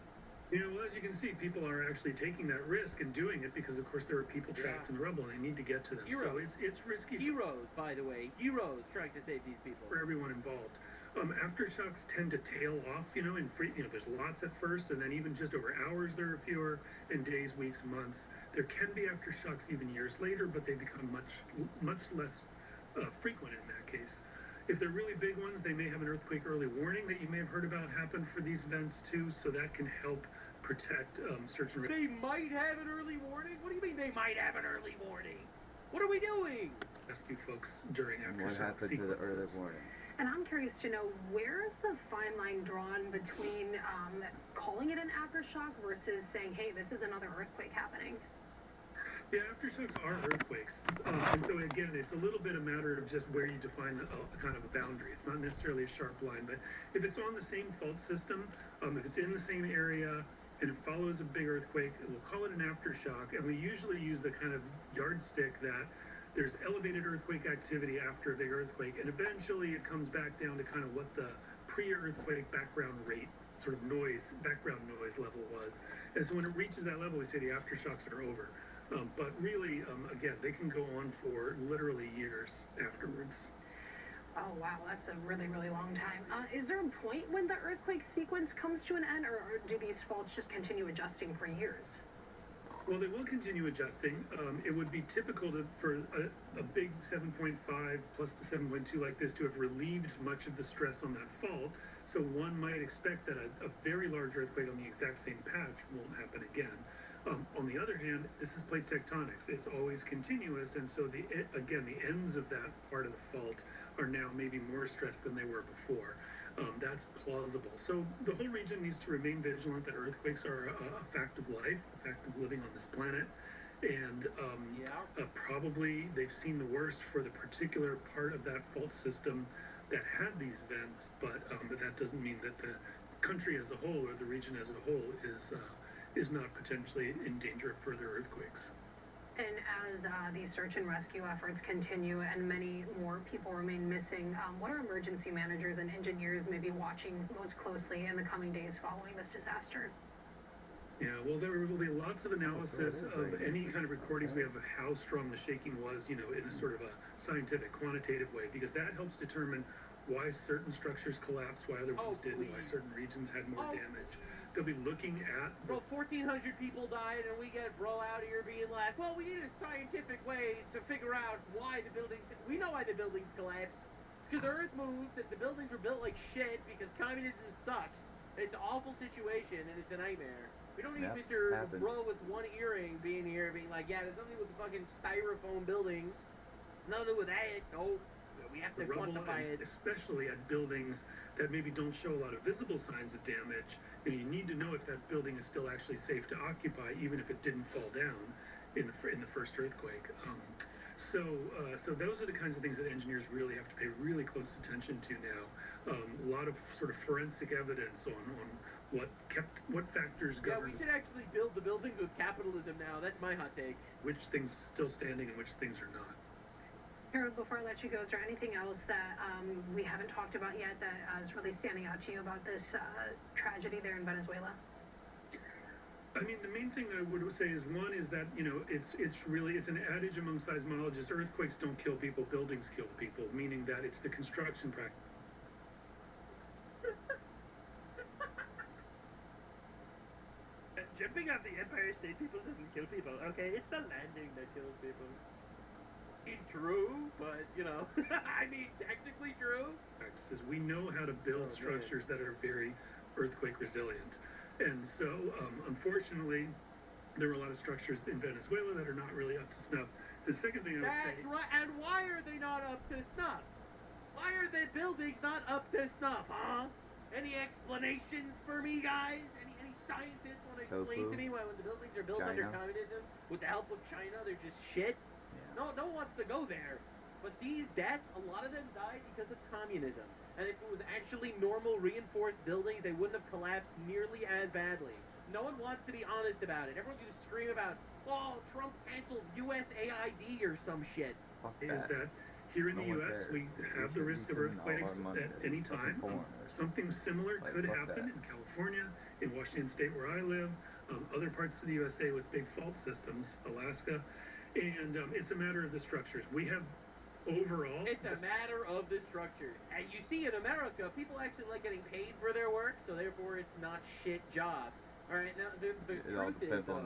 Speaker 5: You know, well, as you can see, people are actually taking that risk and doing it because, of course, there are people trapped in the rubble and they need to get to them.
Speaker 6: Heroes.
Speaker 5: So it's risky.
Speaker 6: Heroes, by the way. Heroes trying to save these people.
Speaker 5: For everyone involved. Aftershocks tend to tail off, you know, there's lots at first, and then even just over hours there are fewer, and days, weeks, months. There can be aftershocks even years later, but they become much less frequent in that case. If they're really big ones, they may have an earthquake early warning that you may have heard about happen for these events too, so that can help protect search and rescue.
Speaker 6: They might have an early warning? What do you mean they might have an early warning? What are we doing?
Speaker 5: Rescue folks during aftershock
Speaker 3: What happened to the early warning?
Speaker 7: And I'm curious to know, where is the fine line drawn between calling it an aftershock versus saying, hey, this is another earthquake happening?
Speaker 5: Yeah, aftershocks are earthquakes. And so again, it's a little bit a matter of just where you define a kind of a boundary. It's not necessarily a sharp line, but if it's on the same fault system, if it's in the same area, and it follows a big earthquake, we'll call it an aftershock. And we usually use the kind of yardstick that there's elevated earthquake activity after a big earthquake, and eventually it comes back down to kind of what the pre-earthquake background rate, sort of background noise level was. And so when it reaches that level, we say the aftershocks are over. But really, again, they can go on for literally years afterwards.
Speaker 7: Oh wow, that's a really, really long time. Is there a point when the earthquake sequence comes to an end, or do these faults just continue adjusting for years?
Speaker 5: Well, they will continue adjusting. It would be typical for a big 7.5 plus the 7.2 like this to have relieved much of the stress on that fault. So one might expect that a very large earthquake on the exact same patch won't happen again. On the other hand, this is plate tectonics. It's always continuous, and so the ends of that part of the fault are now maybe more stressed than they were before. That's plausible. So the whole region needs to remain vigilant that earthquakes are a fact of life, a fact of living on this planet. And probably they've seen the worst for the particular part of that fault system that had these vents, but that doesn't mean that the country as a whole or the region as a whole is not potentially in danger of further earthquakes.
Speaker 7: And as these search and rescue efforts continue and many more people remain missing, what are emergency managers and engineers maybe watching most closely in the coming days following this disaster?
Speaker 5: Yeah, well, there will be lots of analysis of any kind of recordings we have of how strong the shaking was, in a sort of a scientific, quantitative way, because that helps determine why certain structures collapsed, why other ones didn't, why certain regions had more damage. They'll be looking at...
Speaker 6: Bro, 1,400 people died, and we get bro out here being like, well, we need a scientific way to figure out why the buildings... We know why the buildings collapsed. It's because the earth moved, and the buildings were built like shit because communism sucks. It's an awful situation, and it's a nightmare. We don't need Mr. Bro with one earring being here, being like, yeah, there's nothing with the fucking styrofoam buildings. Nothing with that. No, we have to quantify it.
Speaker 5: Especially at buildings that maybe don't show a lot of visible signs of damage. You need to know if that building is still actually safe to occupy, even if it didn't fall down in the first earthquake. So those are the kinds of things that engineers really have to pay really close attention to now. A lot of sort of forensic evidence on what factors govern.
Speaker 6: Yeah, we should actually build the buildings with capitalism now. That's my hot take.
Speaker 5: Which things still standing and which things are not.
Speaker 7: Harold, before I let you go, is there anything else that we haven't talked about yet that is really standing out to you about this tragedy there in Venezuela?
Speaker 5: I mean, the main thing I would say is one is that it's an adage among seismologists: earthquakes don't kill people, buildings kill people, meaning that it's the construction practice.
Speaker 19: Jumping off the Empire State People doesn't kill people. Okay, it's the landing that kills people.
Speaker 6: True, but I mean, technically true.
Speaker 5: Practices. We know how to build structures that are very earthquake resilient, and so unfortunately, there are a lot of structures in Venezuela that are not really up to snuff. The second thing I would say.
Speaker 6: That's right. And why are they not up to snuff? Why are the buildings not up to snuff, huh? Any explanations for me, guys? Any scientists want to explain to me why when the buildings are built under communism, with the help of China, they're just shit? No one wants to go there. But these deaths, a lot of them died because of communism. And if it was actually normal reinforced buildings, they wouldn't have collapsed nearly as badly. No one wants to be honest about it. Everyone's going to scream about, oh, Trump canceled USAID or some shit.
Speaker 5: Is that here in the U.S., we have the risk of earthquakes at any time. Something similar could happen in California, in Washington State where I live, other parts of the USA with big fault systems, Alaska. And it's a matter of the structures. We have overall...
Speaker 6: It's a matter of the structures. And you see in America, people actually like getting paid for their work, so therefore it's not shit job. All right, now the truth is, though,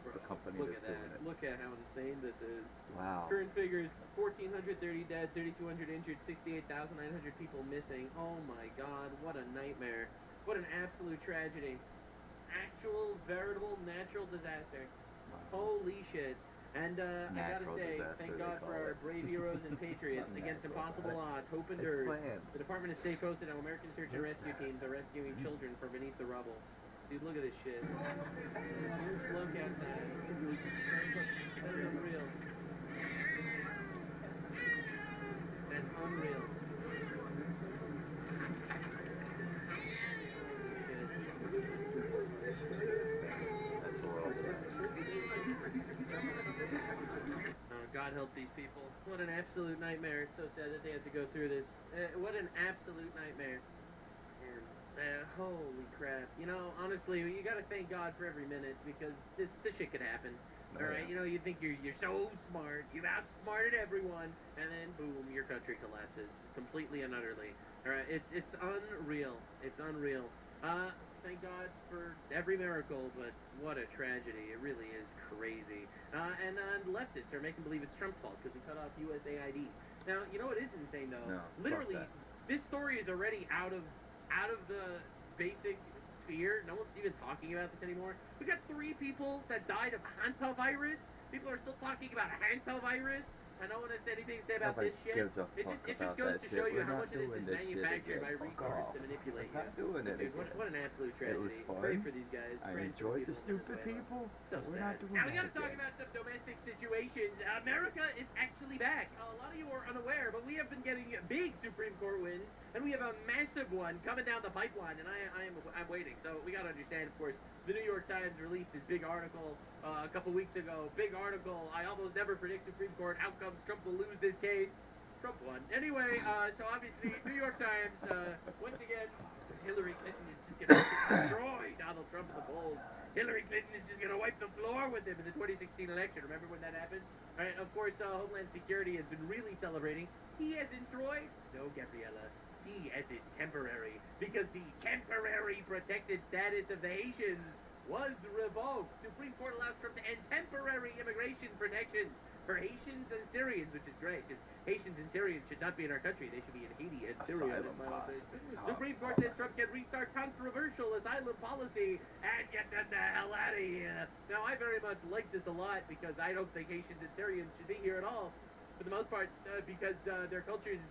Speaker 3: the company
Speaker 6: look at that. Look at how insane this is.
Speaker 3: Wow.
Speaker 6: Current figures, 1,430 dead, 3,200 injured, 68,900 people missing. Oh my God, what a nightmare. What an absolute tragedy. Actual, veritable, natural disaster. Wow. Holy shit. And I gotta say, thank God for our brave heroes and patriots against impossible odds, hope endures. The Department of State posted how American search and rescue teams are rescuing children from beneath the rubble. Dude, look at this shit. Look at that. That's unreal. That's unreal. God help these people. What an absolute nightmare. It's so sad that they have to go through this. What an absolute nightmare. And Holy crap. You know, honestly, you gotta thank God for every minute because this shit could happen.
Speaker 3: Oh,
Speaker 6: All right,
Speaker 3: yeah.
Speaker 6: you know, you think you're so smart, you've outsmarted everyone, and then boom, your country collapses completely and utterly. All right, it's unreal. It's unreal. Thank God for every miracle, but what a tragedy. It really is crazy. And leftists are making believe it's Trump's fault because we cut off USAID. Now, you know what is insane though?
Speaker 3: No,
Speaker 6: Literally,
Speaker 3: fuck
Speaker 6: this story is already out of the basic sphere. No one's even talking about this anymore. We got 3 people that died of hantavirus. People are still talking about hantavirus. And no one has anything to say about
Speaker 3: Nobody
Speaker 6: this shit.
Speaker 3: gives a
Speaker 6: It
Speaker 3: fuck
Speaker 6: just
Speaker 3: about
Speaker 6: goes
Speaker 3: that
Speaker 6: to
Speaker 3: shit.
Speaker 6: show you
Speaker 3: We're
Speaker 6: how
Speaker 3: not
Speaker 6: much of this is
Speaker 3: doing this shit
Speaker 6: manufactured by
Speaker 3: again. Fuck
Speaker 6: retards
Speaker 3: off.
Speaker 6: to manipulate
Speaker 3: We're
Speaker 6: you.
Speaker 3: not doing it
Speaker 6: Dude,
Speaker 3: again.
Speaker 6: what an absolute
Speaker 3: It was
Speaker 6: tragedy.
Speaker 3: fun.
Speaker 6: Pray for these guys.
Speaker 3: I
Speaker 6: Pray for
Speaker 3: enjoyed the
Speaker 6: people in
Speaker 3: stupid
Speaker 6: Venezuela.
Speaker 3: people.
Speaker 6: So
Speaker 3: We're
Speaker 6: sad.
Speaker 3: not doing
Speaker 6: Now we
Speaker 3: that
Speaker 6: gotta talk
Speaker 3: again.
Speaker 6: about some domestic situations. America is actually back. A lot of you are unaware, but we have been getting big Supreme Court wins, and we have a massive one coming down the pipeline, and I'm waiting. So we gotta understand, of course, the New York Times released this big article a couple weeks ago. Big article. I almost never predict Supreme Court outcomes. Trump will lose this case. Trump won. Anyway, so obviously, New York Times, once again, Hillary Clinton is just going to destroy Donald Trump as a bold. Hillary Clinton is just going to wipe the floor with him in the 2016 election. Remember when that happened? All right, of course, Homeland Security has been really celebrating. T as in Troy? No, Gabriella. T as in temporary. Because the temporary protected status of the Haitians was revoked. Supreme Court allows Trump to end temporary immigration protections for Haitians and Syrians, which is great, because Haitians and Syrians should not be in our country. They should be in Haiti and Syria. Supreme Court says Trump can restart controversial asylum policy and get them the hell out of here. Now, I very much like this a lot because I don't think Haitians and Syrians should be here at all, for the most part, because their culture is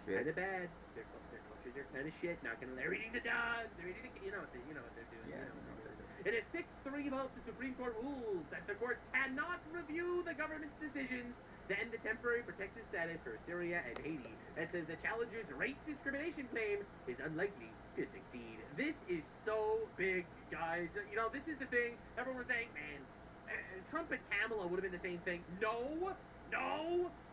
Speaker 6: kind of bad. Their cultures are kind of shit. Not gonna. They're eating the dogs. They're eating the. You know what they're doing.
Speaker 3: Yeah,
Speaker 6: you know what they're doing. In a 6-3 vote, the Supreme Court rules that the courts cannot review the government's decisions to end the temporary protected status for Syria and Haiti, and says the challenger's race discrimination claim is unlikely to succeed. This is so big, guys. You know, this is the thing. Everyone was saying, man, Trump and Kamala would have been the same thing. No.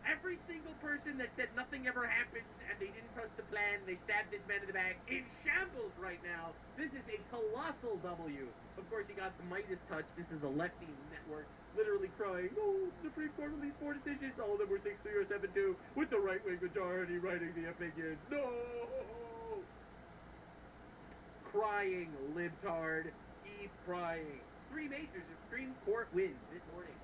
Speaker 6: Every single person that said nothing ever happens and they didn't trust the plan, they stabbed this man in the back, in shambles right now. This is a colossal W. Of course, he got the Midas touch. This is a lefty network literally crying, oh, the Supreme Court released 4 decisions. All of them were 6-3 or 7-2 with the right-wing majority writing the opinions. No! Crying, libtard. Keep crying. 3 major Supreme Court wins this morning.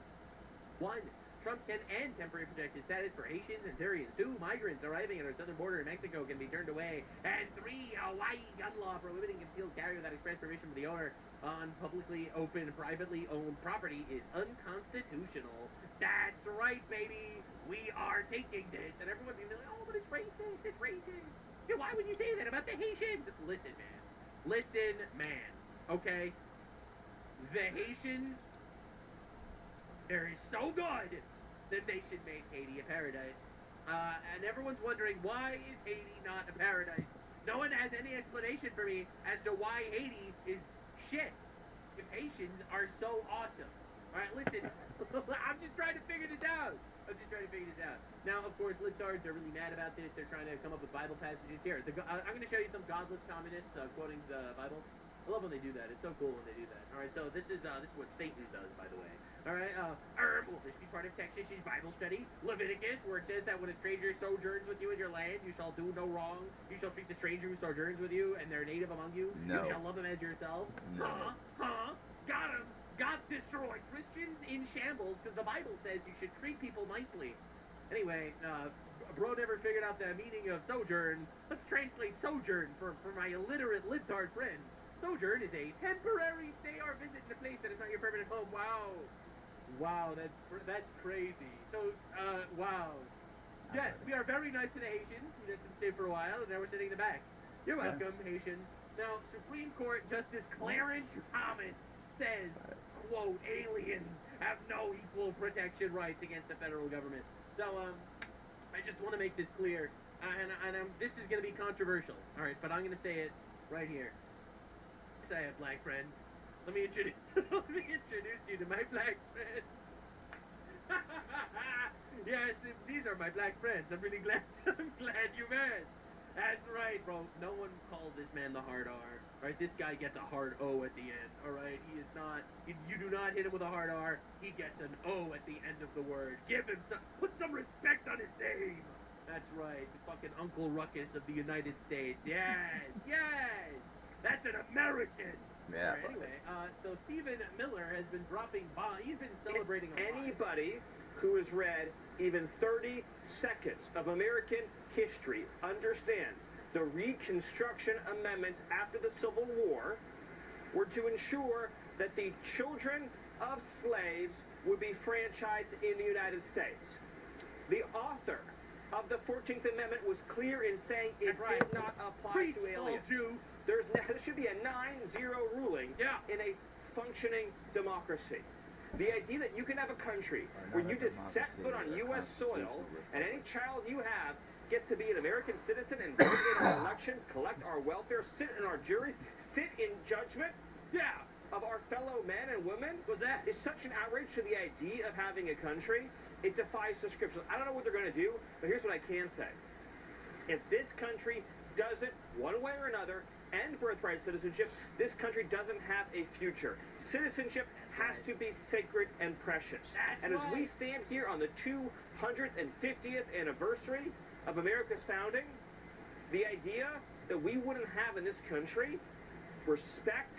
Speaker 6: 1. Trump can end temporary protected status for Haitians and Syrians. 2. Migrants arriving at our southern border in Mexico can be turned away. And 3. Hawaii gun law prohibiting concealed carry without express permission from the owner on publicly open, privately owned property is unconstitutional. That's right, baby. We are taking this. And everyone's going to be like, oh, but it's racist. It's racist. Yeah, why would you say that about the Haitians? Listen, man. Okay? The Haitians, they're so good that they should make Haiti a paradise. And everyone's wondering, why is Haiti not a paradise? No one has any explanation for me as to why Haiti is shit if Haitians are so awesome. Alright, listen, I'm just trying to figure this out. Now, of course, libtards are really mad about this. They're trying to come up with Bible passages. Here, I'm going to show you some godless communists quoting the Bible. I love when they do that. It's so cool when they do that. All right, so this is what Satan does, by the way. All right, will this be part of Texas's Bible study? Leviticus, where it says that when a stranger sojourns with you in your land, you shall do no wrong. You shall treat the stranger who sojourns with you, and they're native among you.
Speaker 3: No.
Speaker 6: You shall love him as yourself.
Speaker 3: No.
Speaker 6: Got him. Got destroyed. Christians in shambles, because the Bible says you should treat people nicely. Anyway, bro never figured out the meaning of sojourn. Let's translate sojourn for my illiterate libtard friend. Sojourn is a temporary stay or visit in a place that is not your permanent home. Wow, that's crazy. So, wow. Yes, we are very nice to the Haitians. We let them stay for a while, and now we're sitting in the back. You're welcome, Haitians. Now, Supreme Court Justice Clarence Thomas says, quote, aliens have no equal protection rights against the federal government. So, I just want to make this clear, and this is going to be controversial, all right, but I'm going to say it right here. I have black friends. Let me introduce you to my black friends. Yes, these are my black friends. I'm really glad. I'm glad you asked. That's right, bro. No one called this man the hard R. Right? This guy gets a hard O at the end. All right? He is not. You do not hit him with a hard R. He gets an O at the end of the word. Give him some. Put some respect on his name. That's right. The fucking Uncle Ruckus of the United States. Yes. Yes. That's an American.
Speaker 3: Yeah.
Speaker 6: Right, anyway, so Stephen Miller has been dropping bombs. He's been celebrating a lot.
Speaker 20: Anybody who has read even 30 seconds of American history understands the Reconstruction Amendments after the Civil War were to ensure that the children of slaves would be franchised in the United States. The author of the 14th Amendment was clear in saying it did not apply to aliens. There should be a 9-0 ruling in a functioning democracy. The idea that you can have a country where you just set foot on U.S. soil and any child you have gets to be an American citizen and vote in our elections, collect our welfare, sit in our juries, sit in judgment of our fellow men and women is such an outrage to the idea of having a country. It defies the scriptures. I don't know what they're going to do, but here's what I can say. If this country doesn't, one way or another, end birthright citizenship, this country doesn't have a future. Citizenship has to be sacred and precious. And as we stand here on the 250th anniversary of America's founding, the idea that we wouldn't have in this country respect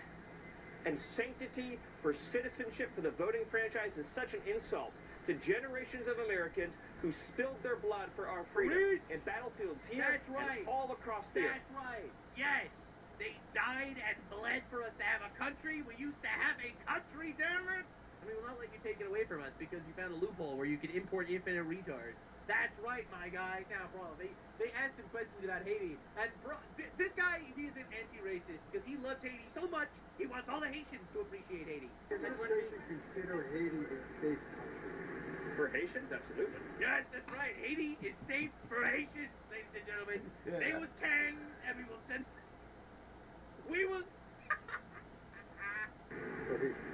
Speaker 20: and sanctity for citizenship, for the voting franchise, is such an insult to generations of Americans who spilled their blood for our freedom in battlefields here and all across the earth.
Speaker 6: That's right. Yes. They died and bled for us to have a country. We used to have a country, damn it. I mean, we'll not let you take it away from us because you found a loophole where you could import infinite retards. That's right, my guy. Now, bro, they asked him questions about Haiti. And, bro, this guy, he's an anti-racist because he loves Haiti so much, he wants all the Haitians to appreciate Haiti.
Speaker 2: Consider Haiti a safe country.
Speaker 20: For Haitians, absolutely.
Speaker 6: Yes, that's right. Haiti is safe for Haitians, ladies and gentlemen.
Speaker 3: Yeah.
Speaker 6: They was kangs, and we will send... We will...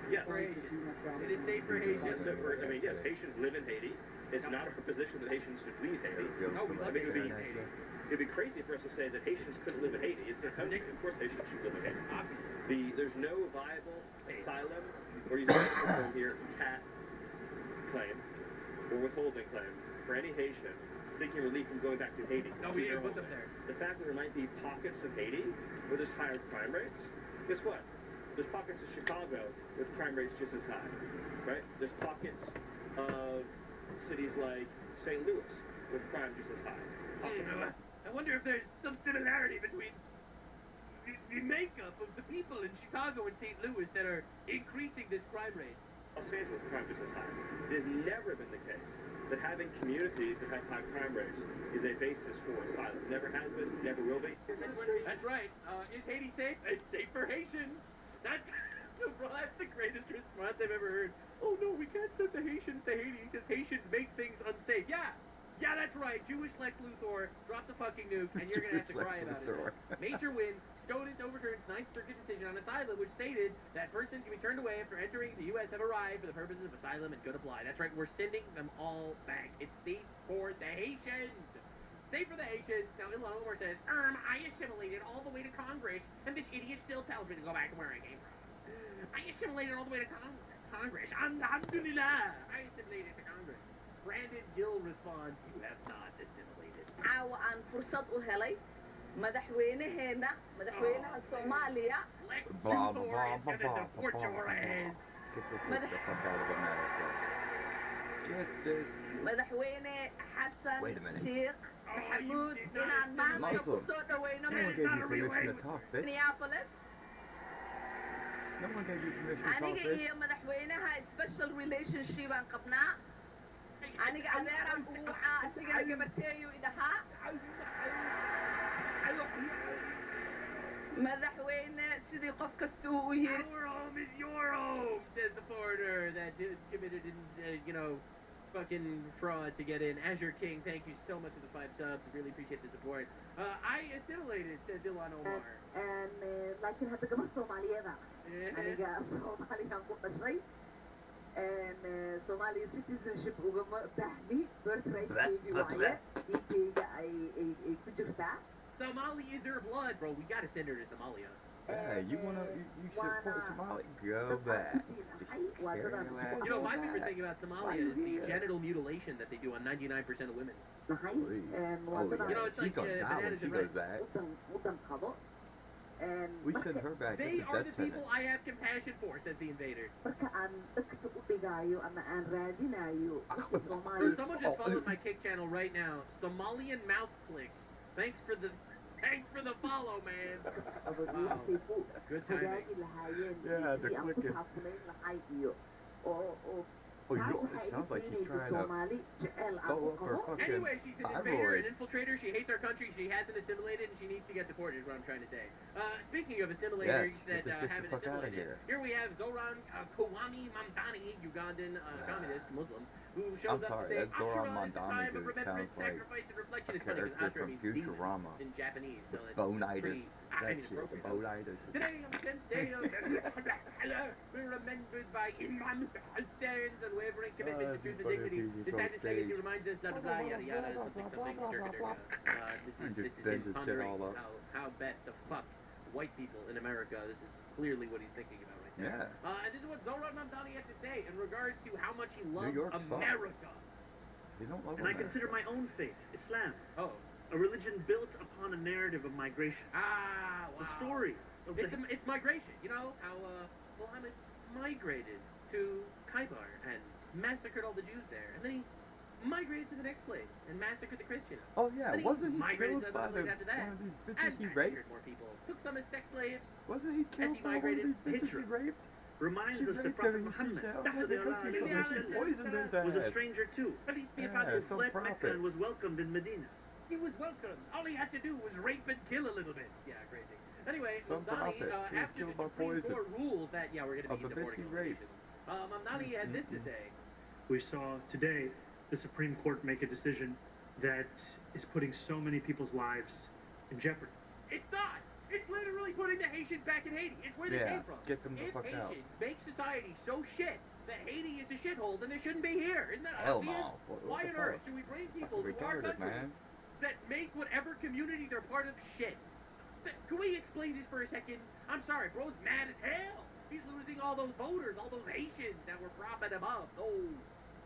Speaker 20: Yes.
Speaker 6: For Haitians. It is safe for Haitians.
Speaker 20: So for, I mean, yes, Haitians live in Haiti. It's not a proposition that Haitians should leave Haiti.
Speaker 6: No, we love to leave Haiti.
Speaker 20: It'd be crazy for us to say that Haitians couldn't live in Haiti. It's their country. Of course, Haitians should live in Haiti. There's no viable asylum or you from here cat claim or withholding claim for any Haitian seeking relief from going back to Haiti.
Speaker 6: No, we didn't put them there.
Speaker 20: The fact that there might be pockets of Haiti where there's higher crime rates, guess what? There's pockets of Chicago with crime rates just as high, right? There's pockets of cities like St. Louis with crime just as high.
Speaker 6: I wonder if there's some similarity between the makeup of the people in Chicago and St. Louis that are increasing this crime rate.
Speaker 20: Los Angeles crime just as high. It has never been the case that having communities that have high crime rates is a basis for asylum. Never has been, never will be.
Speaker 6: That's right. Is Haiti safe? It's safe for Haitians. That's the greatest response I've ever heard. Oh no, we can't send the Haitians to Haiti because Haitians make things unsafe. Yeah, that's right. Jewish Lex Luthor dropped the fucking nuke, and you're gonna have to cry about it. Major win. SCOTUS overturned Ninth Circuit decision on asylum, which stated that persons can be turned away after entering the U.S. have arrived for the purposes of asylum and could apply. That's right. We're sending them all back. It's safe for the Haitians. Safe for the Haitians. Now, Ilhan Omar says, I assimilated all the way to Congress, and this idiot still tells me to go back to where I came from. I assimilated all the way to Congress. Alhamdulillah. I assimilated to Congress. Brandon Gill responds, you have not assimilated.
Speaker 10: caawa aan fursad u helay madaxweynaheena madaxweynaha Soomaaliya
Speaker 6: Lex Luthor is gonna deport your ass.
Speaker 3: Get the fuck out of America. Get this.
Speaker 10: madaxweyne xasan
Speaker 3: Wait a minute.
Speaker 10: sheekh maxamuud inaan maanta ku soo dhaweyno
Speaker 3: No one gave you permission to talk, bitch.
Speaker 10: Minneapolis
Speaker 3: No one gave you permission to talk,
Speaker 10: aniga
Speaker 3: bitch.
Speaker 10: iyo madaxweynaha special relationship aan qabnaa aniga adeeraan u wacaa asigana gabarteeyu idhahaa madaxweyne sidii qof kasta uu u yiri
Speaker 6: Our home is your home, says the foreigner that committed, fucking fraud to get in. Azure King, thank you so much for the 5 subs. Really appreciate the support. I assimilated, says Ilhan Omar.
Speaker 10: laakiin hadda gabar Soomaaliyeeda aniga Soomaaliyan ku dhashay Somali citizenship ugama baahni birthright waaye diintayda ay ku jirtaa
Speaker 4: Somali is her blood, bro. We gotta send her to Somalia.
Speaker 3: Hey, you should support Somali? Go back.
Speaker 4: You know, my favorite thing about Somalia is the genital mutilation that they do on 99% of women.
Speaker 3: Oh, yeah.
Speaker 4: You know, it's
Speaker 3: She's
Speaker 4: like
Speaker 3: gonna die when
Speaker 4: bananas
Speaker 3: she
Speaker 4: and
Speaker 3: goes
Speaker 4: rice.
Speaker 3: back. We send her back
Speaker 4: They
Speaker 3: as a
Speaker 4: are the
Speaker 3: death
Speaker 4: people
Speaker 3: sentence.
Speaker 4: I have compassion for, says the invader. Someone just followed my kick channel right now. Somalian mouth clicks. Thanks for the follow, man. Wow. Good timing.
Speaker 3: Yeah, the clicking. Oh, it sounds like he's trying to blow up her fucking
Speaker 4: Anyway, she's an invader,
Speaker 3: thyroid.
Speaker 4: an infiltrator. She hates our country. She hasn't assimilated, and she needs to get deported. Is what I'm trying to say. Speaking of assimilators
Speaker 3: Yes,
Speaker 4: that
Speaker 3: get this
Speaker 4: haven't
Speaker 3: the fuck outta
Speaker 4: assimilated,
Speaker 3: here.
Speaker 4: we have Zoran Kawami Mamdani, Ugandan communist Muslim, who shows
Speaker 3: I'm sorry,
Speaker 4: up to say
Speaker 3: that Zoran
Speaker 4: Ashura at the
Speaker 3: Mandani
Speaker 4: time of
Speaker 3: dude
Speaker 4: remembrance,
Speaker 3: sounds like
Speaker 4: sacrifice, and reflection.
Speaker 3: a
Speaker 4: It's funny because
Speaker 3: character
Speaker 4: Ashura
Speaker 3: from
Speaker 4: means demon
Speaker 3: Futurama.
Speaker 4: in Japanese, so it's
Speaker 3: Bonitis.
Speaker 4: pretty
Speaker 3: That's it, the
Speaker 4: inappropriate.
Speaker 3: bonitis.
Speaker 4: Today on the 10th day of we're remembered by Imam Hussein's unwavering commitment to truth and dignity. His Majesty's legacy reminds us, blah, blah, blah, yada, yada, something, circa, This is him pondering how best to fuck white people in America. This is clearly what he's thinking about right now.
Speaker 3: Yeah.
Speaker 4: And this is what Zoran Mamdani had to say in regards to how much he loves
Speaker 3: York's fun.
Speaker 4: America.
Speaker 3: You don't love
Speaker 19: And I
Speaker 3: America.
Speaker 19: consider my own faith, Islam,
Speaker 4: Oh.
Speaker 19: a religion built upon a narrative of migration.
Speaker 4: Ah, wow.
Speaker 19: A story. Of
Speaker 4: It's migration. You know how Muhammad migrated to Khaybar and massacred all the Jews there, and then he migrated to the next place and massacred the Christians.
Speaker 3: Oh yeah,
Speaker 4: Then
Speaker 3: wasn't he
Speaker 4: migrated
Speaker 3: killed
Speaker 4: to
Speaker 3: by
Speaker 4: another place after that,
Speaker 3: one of these bitches
Speaker 4: and
Speaker 3: he
Speaker 4: massacred
Speaker 3: raped?
Speaker 4: more people. Took some as sex slaves.
Speaker 3: Wasn't he
Speaker 4: As
Speaker 3: killed
Speaker 4: he
Speaker 3: by one of
Speaker 4: migrated,
Speaker 3: these bitches he
Speaker 19: Hijra.
Speaker 3: raped?
Speaker 19: Reminds
Speaker 3: She
Speaker 19: us that
Speaker 3: raped
Speaker 19: Prophet
Speaker 3: him,
Speaker 19: Muhammad
Speaker 3: they took his son, she poisoned his
Speaker 19: was a
Speaker 3: ass.
Speaker 19: stranger too.
Speaker 3: Yeah,
Speaker 19: Who
Speaker 3: some
Speaker 19: fled Mecca
Speaker 3: prophet.
Speaker 19: and was welcomed in Medina.
Speaker 4: He was welcome. All he had to do was rape and kill a little bit. Yeah, crazy. Anyway,
Speaker 3: Some
Speaker 4: Mamdani,
Speaker 3: prophet. He was
Speaker 4: after the
Speaker 3: killed by
Speaker 4: Supreme
Speaker 3: poison.
Speaker 4: Court rules that, yeah, we're going to
Speaker 3: Of
Speaker 4: be
Speaker 3: the bitch
Speaker 4: deporting
Speaker 3: he
Speaker 4: all
Speaker 3: raped.
Speaker 4: Asians, Mamdani had this to say.
Speaker 21: We saw today the Supreme Court make a decision that is putting so many people's lives in jeopardy.
Speaker 4: It's not. It's literally putting the Haitians back in Haiti. It's where they
Speaker 3: Yeah,
Speaker 4: came from.
Speaker 3: get them the
Speaker 4: If
Speaker 3: fuck out.
Speaker 4: Haitians make society so shit that Haiti is a shithole, then they shouldn't be here. Isn't that
Speaker 3: Hell
Speaker 4: obvious?
Speaker 3: no. What
Speaker 4: Why
Speaker 3: the
Speaker 4: on earth
Speaker 3: fuck?
Speaker 4: do we bring people
Speaker 3: Fucking
Speaker 4: to our
Speaker 3: retarded,
Speaker 4: country
Speaker 3: man.
Speaker 4: that make whatever community they're part of shit? Can we explain this for a second? I'm sorry, bro's mad as hell. He's losing all those voters, all those Haitians that were propping him up. Oh.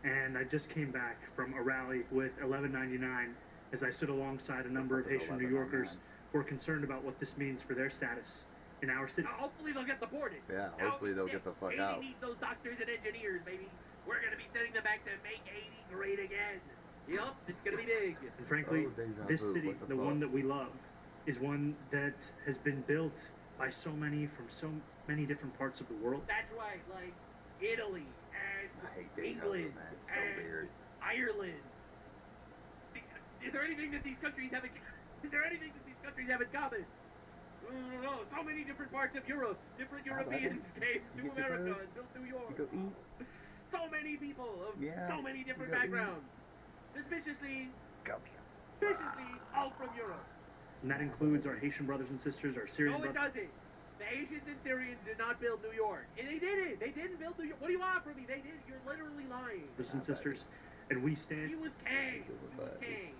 Speaker 21: And I just came back from a rally with 1199 as I stood alongside a number of Haitian New Yorkers who are concerned about what this means for their status in our city.
Speaker 4: Now, hopefully they'll get deported.
Speaker 3: Yeah,
Speaker 4: Now
Speaker 3: hopefully
Speaker 4: it's
Speaker 3: they'll
Speaker 4: sick.
Speaker 3: get the fuck
Speaker 4: Haiti
Speaker 3: out.
Speaker 4: needs those doctors and engineers, baby. We're gonna be sending them back to make Haiti great again. Yup, it's gonna be big.
Speaker 21: And frankly,
Speaker 3: Oh, deja
Speaker 21: this
Speaker 3: vu,
Speaker 21: city,
Speaker 3: what the
Speaker 21: the
Speaker 3: fuck?
Speaker 21: one that we love, is one that has been built by so many from so many different parts of the world.
Speaker 4: That's right, like Italy and
Speaker 3: I hate deja vu,
Speaker 4: England
Speaker 3: man. It's
Speaker 4: and
Speaker 3: so weird.
Speaker 4: Ireland. Is there anything that these countries have in Is there anything that these countries have in common? No, so many different parts of Europe, different Europeans came to
Speaker 3: You get to
Speaker 4: America
Speaker 3: go-
Speaker 4: and built New York.
Speaker 3: You go eat.
Speaker 4: So many people of
Speaker 3: Yeah,
Speaker 4: so many different
Speaker 3: you go eat.
Speaker 4: backgrounds. Suspiciously,
Speaker 3: Come here.
Speaker 4: suspiciously, all from Europe.
Speaker 21: And that includes our Haitian brothers and sisters, our Syrian
Speaker 4: No, it
Speaker 21: brothers.
Speaker 4: doesn't. The Asians and Syrians did not build New York. And they didn't. They didn't build New York. What do you want from me? They did. You're literally lying.
Speaker 21: Brothers and sisters, and we stand
Speaker 4: He was king. He was king.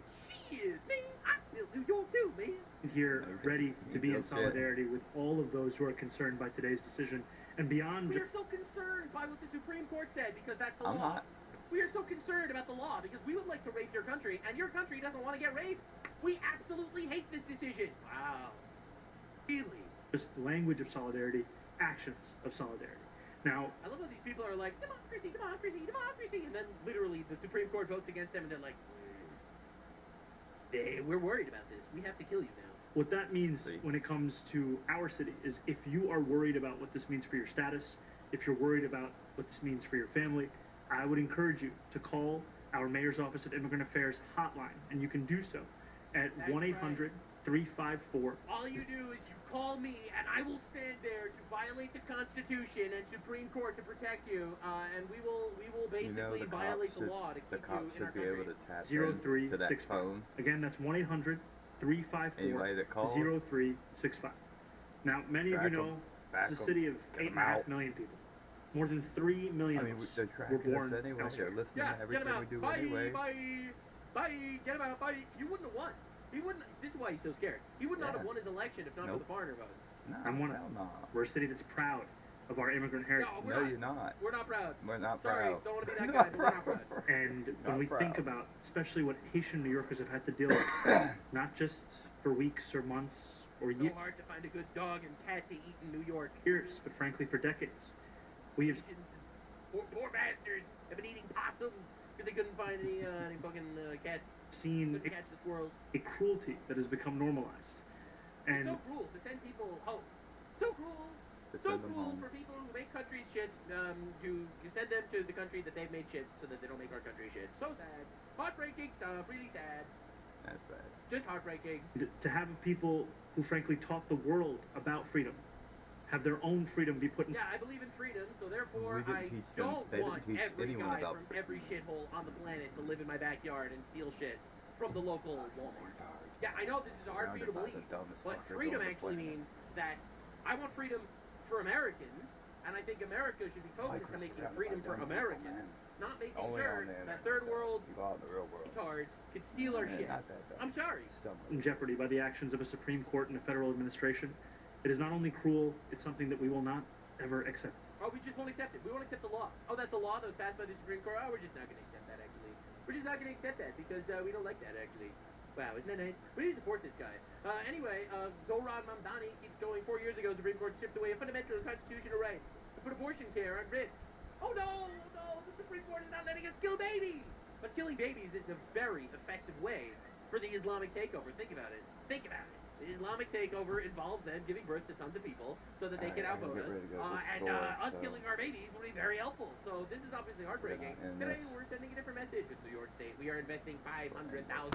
Speaker 4: Shit, man. I built New York too, man.
Speaker 21: here ready to be in
Speaker 3: built it.
Speaker 21: solidarity with all of those who are concerned by today's decision and beyond.
Speaker 4: We are so concerned by what the Supreme Court said because that's the
Speaker 3: I'm
Speaker 4: law.
Speaker 3: not.
Speaker 4: We are so concerned about the law because we would like to rape your country, and your country doesn't want to get raped. We absolutely hate this decision. Wow. Really?
Speaker 21: Just language of solidarity, actions of solidarity. Now,
Speaker 4: I love how these people are like, democracy, democracy, democracy, and then literally the Supreme Court votes against them, and they're like, we're worried about this. We have to kill you now.
Speaker 21: what that means when it comes to our city is if you are worried about what this means for your status, if you're worried about what this means for your family, I would encourage you to call our mayor's office at Immigrant Affairs hotline, and you can do so at
Speaker 4: That's
Speaker 21: 1-800-354.
Speaker 4: All you do is you call me, and I will stand there to violate the Constitution and Supreme Court to protect you, and we will basically
Speaker 3: the
Speaker 4: violate
Speaker 3: cops
Speaker 4: the law to
Speaker 3: the
Speaker 4: keep
Speaker 3: cops
Speaker 4: you in
Speaker 3: should
Speaker 4: our
Speaker 3: be
Speaker 4: country.
Speaker 3: able to tap
Speaker 21: 0365.
Speaker 3: into that phone.
Speaker 21: Again, that's 1-800-354-0365.
Speaker 3: Anybody that calls,
Speaker 21: Now, many
Speaker 3: track
Speaker 21: of you know
Speaker 3: 'em,
Speaker 21: this
Speaker 3: back
Speaker 21: is a
Speaker 3: 'em,
Speaker 21: city of
Speaker 3: get 'em
Speaker 21: 8.5
Speaker 3: out.
Speaker 21: million people. More than 3 million
Speaker 3: I mean,
Speaker 21: of us
Speaker 3: they're
Speaker 21: were
Speaker 3: tracking
Speaker 21: born
Speaker 3: us anyway.
Speaker 21: elsewhere.
Speaker 3: They're listening
Speaker 4: Yeah,
Speaker 3: to
Speaker 4: get
Speaker 3: everything
Speaker 4: him out.
Speaker 3: we do
Speaker 4: Bye,
Speaker 3: anyway.
Speaker 4: bye, bye. Get him out. Bye. You wouldn't have won. He wouldn't. This is why he's so scared. He would not
Speaker 3: Yeah.
Speaker 4: have won his election if not for the foreigner votes.
Speaker 3: No,
Speaker 12: I'm one of
Speaker 3: hell
Speaker 12: them.
Speaker 3: no.
Speaker 12: We're a city that's proud of our immigrant heritage.
Speaker 4: No, we're
Speaker 3: No,
Speaker 4: not.
Speaker 3: you're not.
Speaker 4: We're not proud.
Speaker 3: We're not
Speaker 4: Sorry,
Speaker 3: proud.
Speaker 4: don't want to be that guy, but we're not proud.
Speaker 12: And when
Speaker 3: Not
Speaker 12: we
Speaker 3: proud.
Speaker 12: think about, especially what Haitian New Yorkers have had to deal with, not just for weeks or months or
Speaker 4: So hard to find a good dog and cat to eat in New York.
Speaker 12: years, but frankly for decades, we have
Speaker 4: Poor bastards have been eating possums because they couldn't find any fucking cats.
Speaker 12: seen
Speaker 4: Couldn't catch the squirrels.
Speaker 12: a cruelty that has become normalized. And
Speaker 4: So cruel to send people home. So cruel.
Speaker 3: To
Speaker 4: So
Speaker 3: send them
Speaker 4: cruel
Speaker 3: home.
Speaker 4: for people who make countries shit, to send them to the country that they've made shit so that they don't make our country shit. So sad. Heartbreaking stuff. Really sad.
Speaker 3: That's bad.
Speaker 4: Just heartbreaking.
Speaker 12: to have people who frankly taught the world about freedom have their own freedom be put in.
Speaker 4: Yeah, I believe in freedom, so therefore
Speaker 3: We didn't
Speaker 4: I
Speaker 3: teach them-
Speaker 4: don't
Speaker 3: they didn't
Speaker 4: want
Speaker 3: teach
Speaker 4: every
Speaker 3: anyone
Speaker 4: guy
Speaker 3: about
Speaker 4: from every shithole on the planet to live in my backyard and steal shit from the local Walmart. Yeah, I know this is hard for you to
Speaker 3: Surrounded by
Speaker 4: believe,
Speaker 3: the dumbest
Speaker 4: but
Speaker 3: fuckers
Speaker 4: freedom
Speaker 3: on the
Speaker 4: actually
Speaker 3: planet.
Speaker 4: means that I want freedom for Americans, and I think America should be focused on making freedom for Americans, not making
Speaker 3: Only
Speaker 4: sure
Speaker 3: on the
Speaker 4: that
Speaker 3: internet,
Speaker 4: third world
Speaker 3: You go out in the real world.
Speaker 4: retards can steal our
Speaker 3: Yeah,
Speaker 4: shit.
Speaker 3: not that dumb.
Speaker 4: I'm sorry.
Speaker 12: In jeopardy by the actions of a Supreme Court and a federal administration. It is not only cruel, it's something that we will not ever accept.
Speaker 4: Oh, we just won't accept it. We won't accept the law. Oh, that's a law that was passed by the Supreme Court. Oh, we're just not going to accept that, actually. We're just not going to accept that because we don't like that, actually. Wow, isn't that nice? We need to support this guy. Anyway, Zohran Mamdani keeps going. 4 years ago, the Supreme Court stripped away a fundamental constitutional right to put abortion care on risk. Oh, no, no, the Supreme Court is not letting us kill babies. But killing babies is a very effective way for the Islamic takeover. Think about it. Think about it. The Islamic takeover involves them giving birth to tons of people so that they can
Speaker 3: Alright, I'm
Speaker 4: outvote
Speaker 3: gonna
Speaker 4: us.
Speaker 3: get ready to go to the
Speaker 4: And
Speaker 3: store,
Speaker 4: us
Speaker 3: so-
Speaker 4: killing our babies will be very helpful. So this is obviously heartbreaking.
Speaker 3: And
Speaker 4: Today
Speaker 3: that's-
Speaker 4: we're sending a different message with New York State. We are investing $500,000